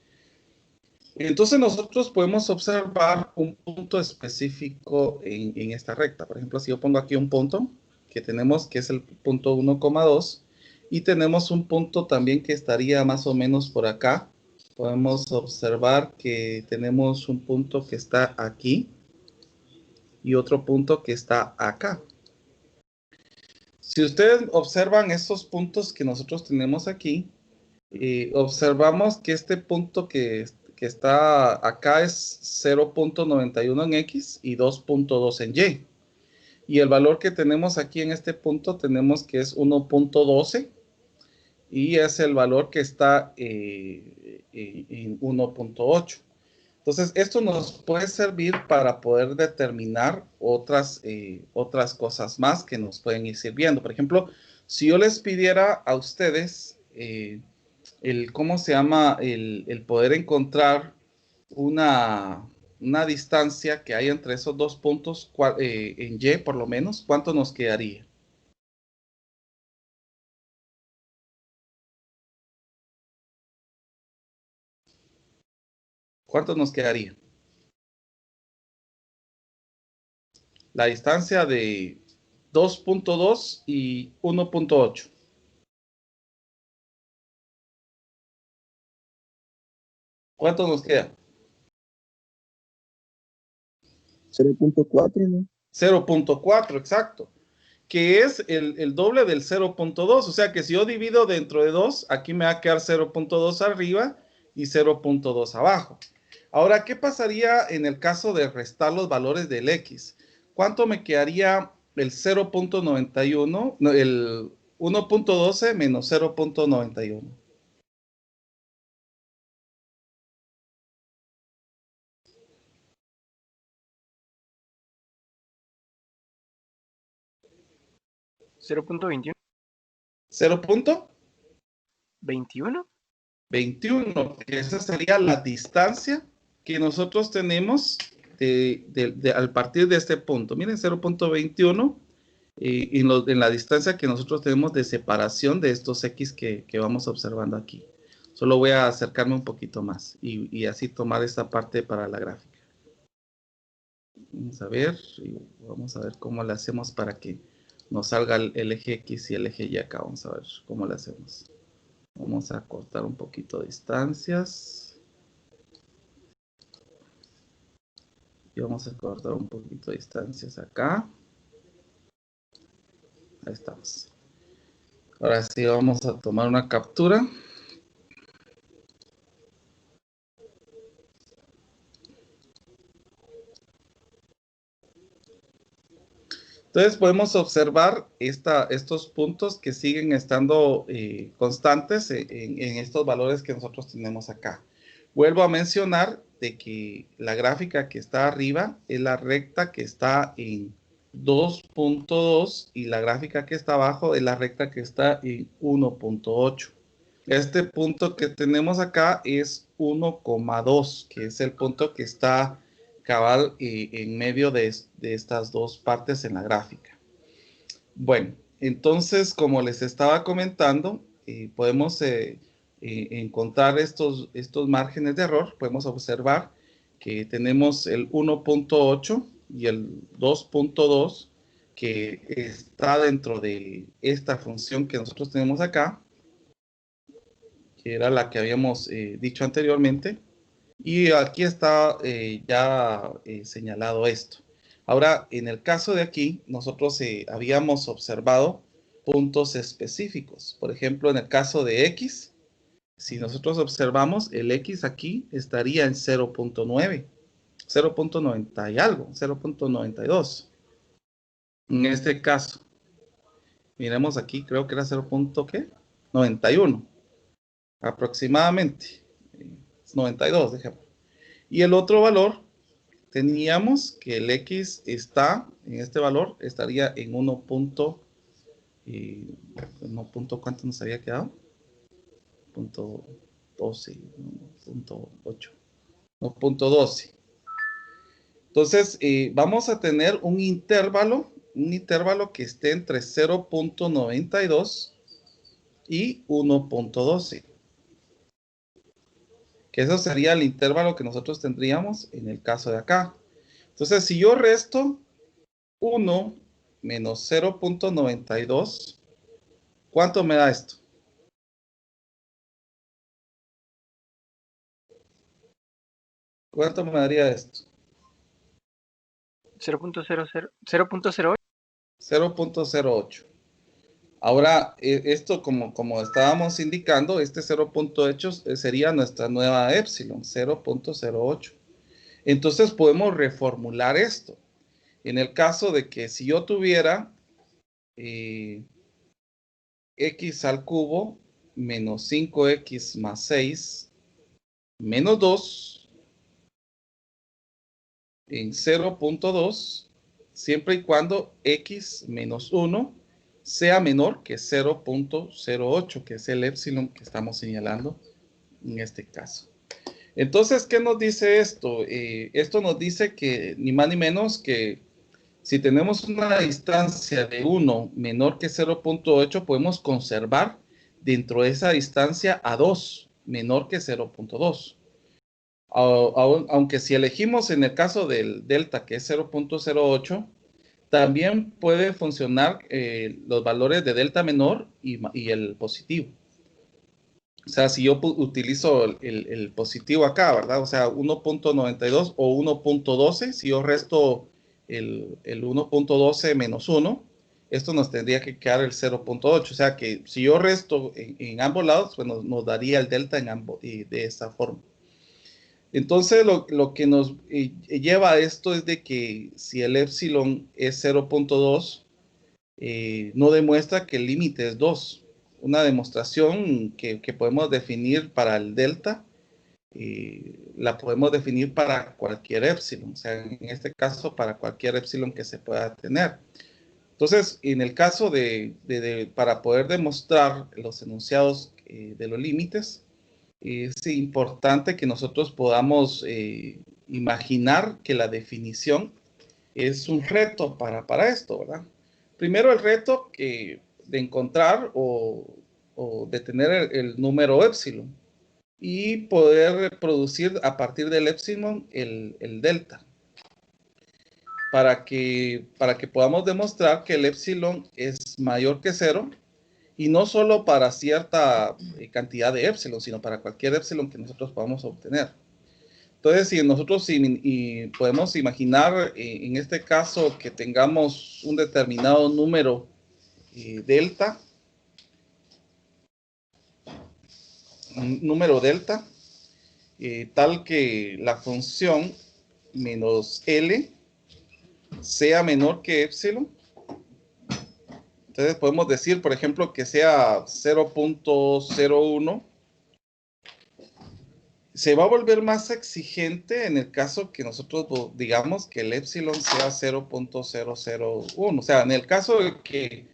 Entonces nosotros podemos observar un punto específico en esta recta. Por ejemplo, si yo pongo aquí un punto que tenemos, que es el punto 1,2, y tenemos un punto también que estaría más o menos por acá. Podemos observar que tenemos un punto que está aquí y otro punto que está acá. Si ustedes observan estos puntos que nosotros tenemos aquí, observamos que este punto que está acá es 0.91 en X y 2.2 en Y. Y el valor que tenemos aquí en este punto tenemos que es 1.12 y es el valor que está en 1.8. Entonces, esto nos puede servir para poder determinar otras cosas más que nos pueden ir sirviendo. Por ejemplo, si yo les pidiera a ustedes ¿cómo se llama? El poder encontrar una distancia que hay entre esos dos puntos en Y, por lo menos, ¿cuánto nos quedaría? ¿Cuánto nos quedaría? La distancia de 2.2 y 1.8. ¿Cuánto nos queda? 0.4, ¿no? 0.4, exacto. Que es el doble del 0.2. O sea que si yo divido dentro de 2, aquí me va a quedar 0.2 arriba y 0.2 abajo. Ahora, ¿qué pasaría en el caso de restar los valores del X? ¿Cuánto me quedaría el 0.91, no, el 1.12 menos 0.91? ¿0.21? 0.21, ¿21? que esa sería la distancia que nosotros tenemos al partir de este punto. Miren, 0.21 en la distancia que nosotros tenemos de separación de estos X que vamos observando aquí. Solo voy a acercarme un poquito más y así tomar esta parte para la gráfica. Vamos a ver, vamos a ver cómo le hacemos para que nos salga el eje X y el eje Y acá. Vamos a ver cómo le hacemos. Vamos a cortar un poquito de distancias. Y vamos a cortar un poquito de distancias acá. Ahí estamos. Ahora sí vamos a tomar una captura. Entonces podemos observar estos puntos que siguen estando constantes en estos valores que nosotros tenemos acá. Vuelvo a mencionar de que la gráfica que está arriba es la recta que está en 2.2 y la gráfica que está abajo es la recta que está en 1.8. Este punto que tenemos acá es 1,2, que es el punto que está cabal en medio de estas dos partes en la gráfica. Bueno, entonces, como les estaba comentando, podemos encontrar estos márgenes de error. Podemos observar que tenemos el 1.8 y el 2.2 que está dentro de esta función que nosotros tenemos acá. que era la que habíamos dicho anteriormente. Y aquí está ya señalado esto. Ahora, en el caso de aquí, nosotros habíamos observado puntos específicos. Por ejemplo, en el caso de X, si nosotros observamos, el X aquí estaría en 0.9, 0.90 y algo, 0.92. En este caso, miremos aquí, creo que era 0.91, aproximadamente. 92, dejemos. Y el otro valor, teníamos que el X está, en este valor, estaría en 1. ¿Cuánto nos había quedado? Punto 12, 1.8, 1.12. Entonces, vamos a tener un intervalo que esté entre 0.92 y 1.12. Que eso sería el intervalo que nosotros tendríamos en el caso de acá. Entonces, si yo resto 1 menos 0.92, ¿cuánto me da esto? ¿Cuánto me daría esto? 0.08. 0.08. Ahora, esto como estábamos indicando, este 0.8 sería nuestra nueva epsilon, 0.08. Entonces podemos reformular esto. En el caso de que si yo tuviera x al cubo menos 5x más 6 menos 2 en 0.2, siempre y cuando x menos 1 sea menor que 0.08, que es el epsilon que estamos señalando en este caso. Entonces, ¿qué nos dice esto? Esto nos dice que ni más ni menos que si tenemos una distancia de 1 menor que 0.8, podemos conservar dentro de esa distancia a 2 menor que 0.2. Aunque si elegimos en el caso del delta, que es 0.08, también puede funcionar los valores de delta menor y el positivo. O sea, si yo utilizo el positivo acá, ¿verdad? O sea, 1.92 o 1.12, si yo resto el 1.12 menos 1, esto nos tendría que quedar el 0.8. O sea que si yo resto en ambos lados, pues nos daría el delta en ambos, y de esta forma. Entonces, lo que nos lleva a esto es de que si el epsilon es 0.2, no demuestra que el límite es 2. Una demostración que podemos definir para el delta, la podemos definir para cualquier epsilon, o sea, en este caso para cualquier epsilon que se pueda tener. Entonces, en el caso para poder demostrar los enunciados de los límites, es importante que nosotros podamos imaginar que la definición es un reto para esto, ¿verdad? Primero el reto de encontrar o de tener el número epsilon y poder reproducir a partir del epsilon el delta para que podamos demostrar que el epsilon es mayor que 0 y no solo para cierta cantidad de epsilon, sino para cualquier epsilon que nosotros podamos obtener. Entonces, si nosotros podemos imaginar en este caso que tengamos un determinado número delta, tal que la función menos L sea menor que epsilon. Entonces podemos decir, por ejemplo, que sea 0.01. Se va a volver más exigente en el caso que nosotros digamos que el epsilon sea 0.001. O sea, en el caso de que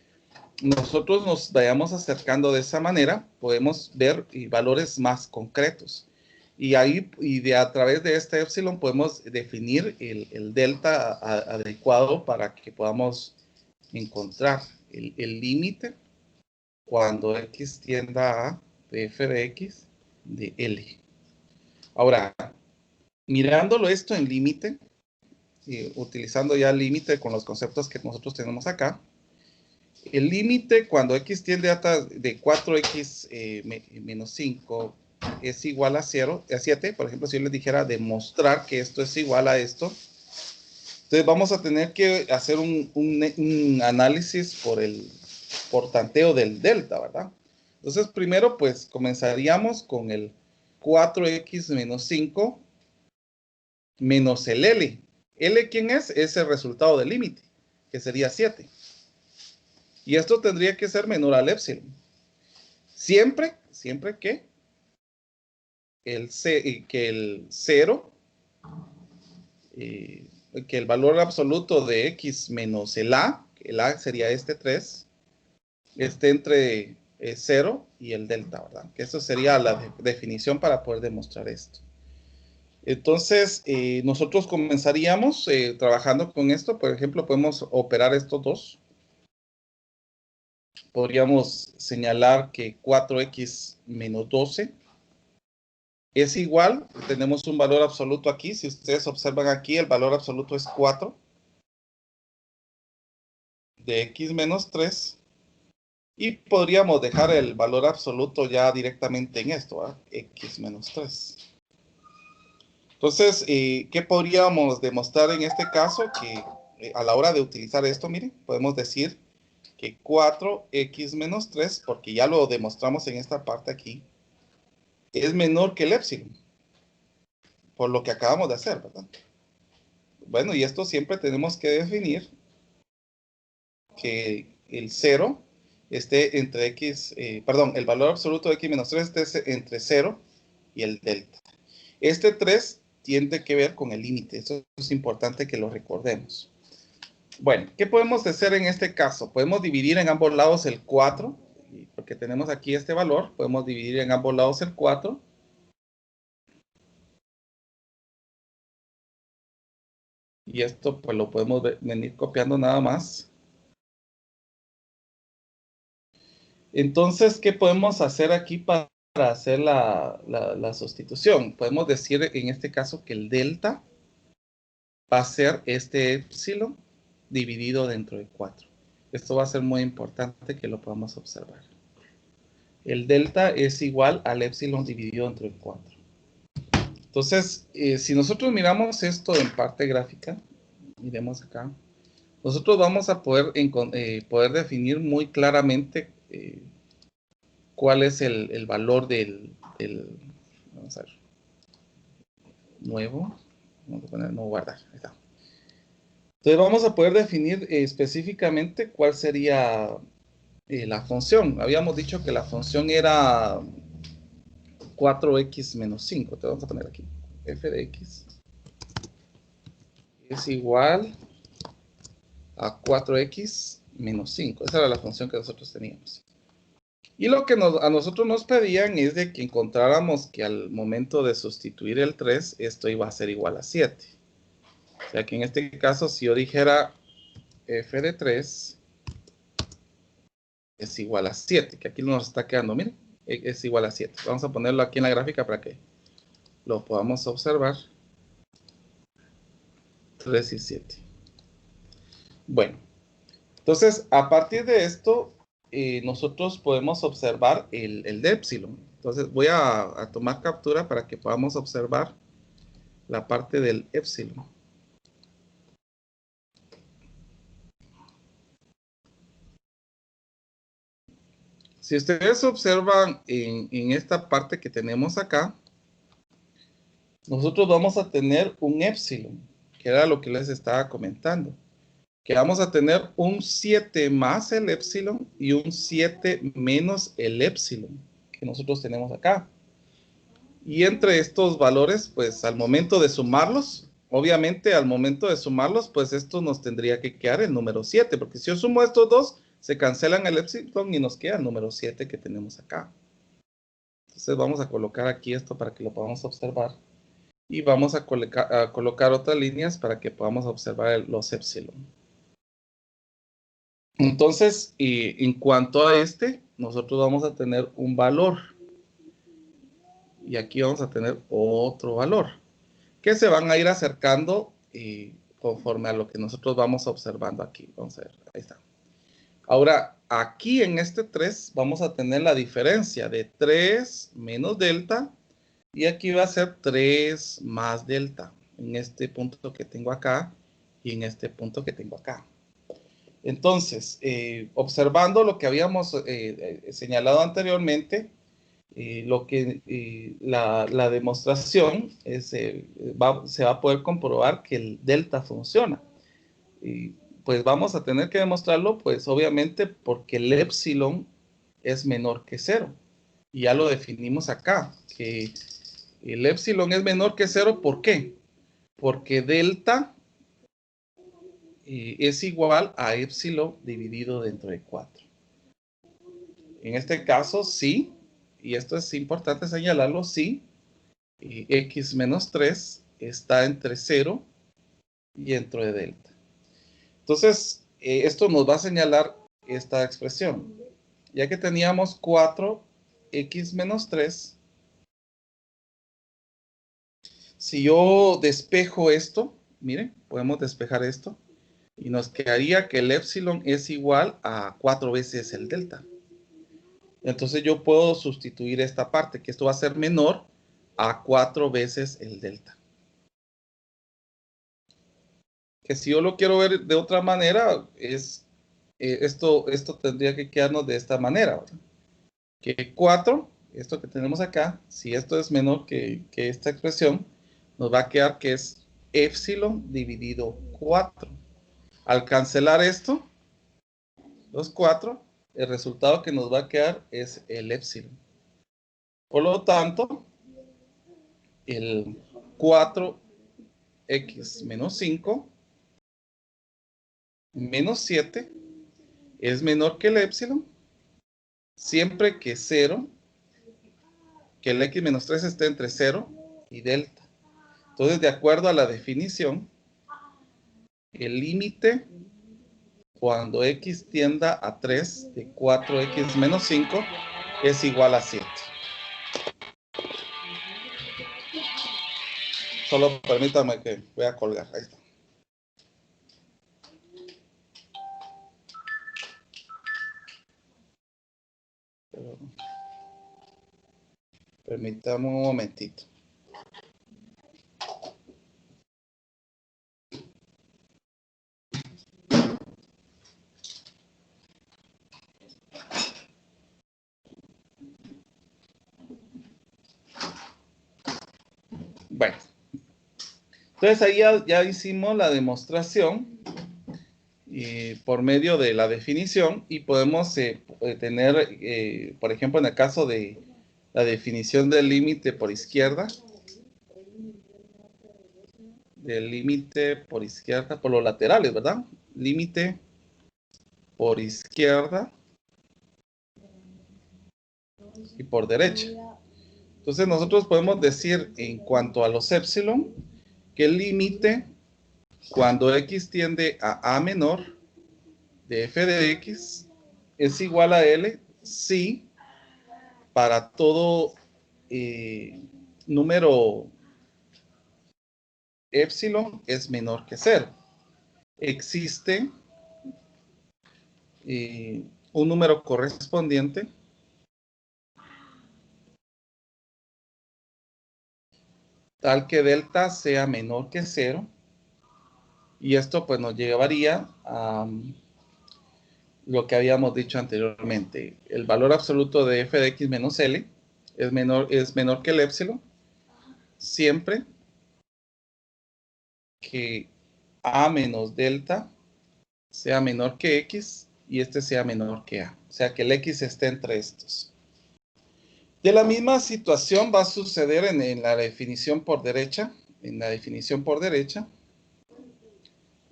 nosotros nos vayamos acercando de esa manera, podemos ver valores más concretos. Y ahí, a través de este epsilon, podemos definir el delta adecuado para que podamos encontrar el límite cuando x tienda a f de x de L. Ahora, mirándolo esto en límite, utilizando ya el límite con los conceptos que nosotros tenemos acá, el límite cuando x tiende a de 4x menos 5 es igual a 0, a 7, por ejemplo, si yo les dijera demostrar que esto es igual a esto, entonces vamos a tener que hacer un análisis por tanteo del delta, ¿verdad? Entonces primero pues comenzaríamos con el 4x menos 5 menos el L. ¿L quién es? Es el resultado del límite, que sería 7. Y esto tendría que ser menor al epsilon. Siempre que el 0, que el valor absoluto de x menos el A sería este 3, esté entre 0 y el delta, ¿verdad? Que eso sería la definición para poder demostrar esto. Entonces, nosotros comenzaríamos trabajando con esto. Por ejemplo, podemos operar estos dos. Podríamos señalar que 4x menos 12 es igual, tenemos un valor absoluto aquí. Si ustedes observan aquí, el valor absoluto es 4 de x menos 3. Y podríamos dejar el valor absoluto ya directamente en esto, ¿verdad? X menos 3. Entonces, ¿qué podríamos demostrar en este caso? Que a la hora de utilizar esto, miren, podemos decir que 4x menos 3, porque ya lo demostramos en esta parte aquí, es menor que el epsilon, por lo que acabamos de hacer, ¿verdad? Bueno, y esto siempre tenemos que definir que el 0 esté entre x, el valor absoluto de x menos 3 esté entre 0 y el delta. Este 3 tiene que ver con el límite, eso es importante que lo recordemos. Bueno, ¿qué podemos hacer en este caso? Podemos dividir en ambos lados el 4, porque tenemos aquí este valor, podemos dividir en ambos lados el 4. Y esto pues lo podemos venir copiando nada más. Entonces, ¿qué podemos hacer aquí para hacer la sustitución? Podemos decir en este caso que el delta va a ser este epsilon dividido dentro de 4. Esto va a ser muy importante que lo podamos observar. El delta es igual al epsilon dividido entre 4. Entonces, si nosotros miramos esto en parte gráfica, miremos acá, nosotros vamos a poder definir muy claramente cuál es el valor del vamos a ver, nuevo, vamos a poner no guardar, ahí está. Entonces vamos a poder definir específicamente cuál sería la función. Habíamos dicho que la función era 4x menos 5. Te vamos a poner aquí. F de x es igual a 4x menos 5. Esa era la función que nosotros teníamos. Y lo que a nosotros nos pedían es de que encontráramos que al momento de sustituir el 3, esto iba a ser igual a 7. O sea que en este caso, si yo dijera f de 3 es igual a 7, que aquí nos está quedando, miren, es igual a 7. Vamos a ponerlo aquí en la gráfica para que lo podamos observar. 3 y 7. Bueno, entonces a partir de esto, nosotros podemos observar el de epsilon. Entonces voy a tomar captura para que podamos observar la parte del epsilon. Si ustedes observan en esta parte que tenemos acá, nosotros vamos a tener un epsilon, que era lo que les estaba comentando. Que vamos a tener un 7 más el epsilon y un 7 menos el epsilon que nosotros tenemos acá. Y entre estos valores, pues al momento de sumarlos, obviamente al momento de sumarlos, pues esto nos tendría que quedar el número 7, porque si yo sumo estos dos, se cancelan el epsilon y nos queda el número 7 que tenemos acá. Entonces vamos a colocar aquí esto para que lo podamos observar. Y vamos a colocar otras líneas para que podamos observar los epsilon. Entonces, en cuanto a este, nosotros vamos a tener un valor. Y aquí vamos a tener otro valor. Que se van a ir acercando conforme a lo que nosotros vamos observando aquí. Vamos a ver, ahí está. Ahora, aquí en este 3 vamos a tener la diferencia de 3 menos delta. Y aquí va a ser 3 más delta. En este punto que tengo acá y en este punto que tengo acá. Entonces, observando lo que habíamos señalado anteriormente, la demostración se va a poder comprobar que el delta funciona. Y pues vamos a tener que demostrarlo, pues obviamente porque el epsilon es menor que 0. Y ya lo definimos acá, que el epsilon es menor que 0, ¿por qué? Porque delta es igual a epsilon dividido dentro de 4. En este caso, sí, y esto es importante señalarlo, sí, x menos 3 está entre 0 y dentro de delta. Entonces, esto nos va a señalar esta expresión. Ya que teníamos 4x menos 3, si yo despejo esto, miren, podemos despejar esto, y nos quedaría que el epsilon es igual a 4 veces el delta. Entonces yo puedo sustituir esta parte, que esto va a ser menor a 4 veces el delta. Que si yo lo quiero ver de otra manera, esto tendría que quedarnos de esta manera, ¿verdad? Que 4, esto que tenemos acá, si esto es menor que esta expresión, nos va a quedar que es epsilon dividido 4. Al cancelar esto, los 4, el resultado que nos va a quedar es el epsilon. Por lo tanto, el 4x menos 5 menos 7 es menor que el epsilon, siempre que 0, que el x menos 3 esté entre 0 y delta. Entonces, de acuerdo a la definición, el límite cuando x tienda a 3 de 4x menos 5 es igual a 7. Solo permítame que voy a colgar. Ahí está. Permítame un momentito. Bueno, entonces ahí ya hicimos la demostración por medio de la definición y podemos tener, por ejemplo, en el caso de la definición del límite por izquierda, por los laterales, ¿verdad? Límite por izquierda y por derecha. Entonces nosotros podemos decir en cuanto a los epsilon, que el límite cuando x tiende a menor de f de x es igual a L si para todo número epsilon es menor que 0. Existe un número correspondiente tal que delta sea menor que 0 y esto pues nos llevaría a lo que habíamos dicho anteriormente. El valor absoluto de f de x menos L es menor que el epsilon siempre que a menos delta sea menor que x y este sea menor que a. O sea que el x esté entre estos. De la misma situación va a suceder en la definición por derecha. En la definición por derecha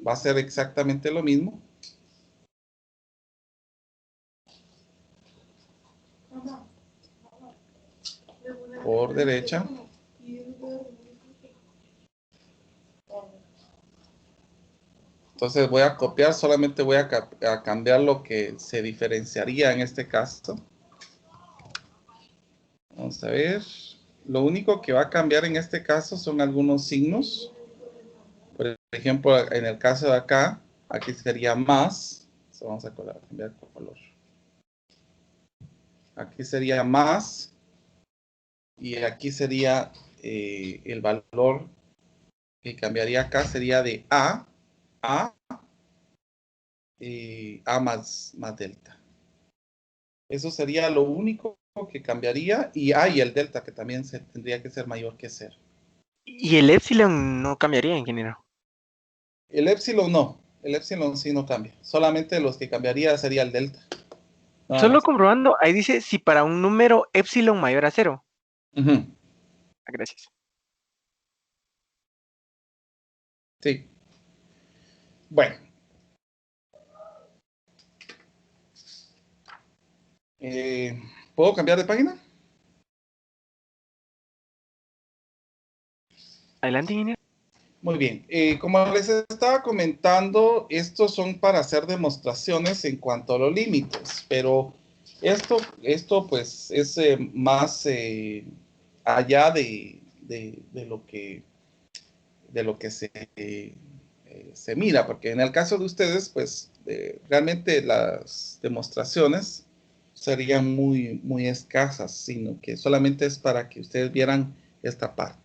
va a ser exactamente lo mismo. Por derecha. Entonces voy a copiar, solamente voy a cambiar lo que se diferenciaría en este caso. Vamos a ver. Lo único que va a cambiar en este caso son algunos signos. Por ejemplo, en el caso de acá, aquí sería más, Vamos a cambiar color. Aquí sería más. Y aquí sería el valor que cambiaría acá sería de A más delta. Eso sería lo único que cambiaría. Y el delta, que también tendría que ser mayor que 0. Y el epsilon no cambiaría, ingeniero. El epsilon no. El epsilon sí no cambia. Solamente los que cambiaría sería el delta. Nada Solo más. comprobando, ahí dice si para un número epsilon mayor a 0. Ujú. Gracias. Sí. Bueno. ¿Puedo cambiar de página? Adelante, ingeniero. Muy bien. Como les estaba comentando, estos son para hacer demostraciones en cuanto a los límites, pero esto pues es más allá de lo que se mira, porque en el caso de ustedes, pues realmente las demostraciones serían muy, muy escasas, sino que solamente es para que ustedes vieran esta parte.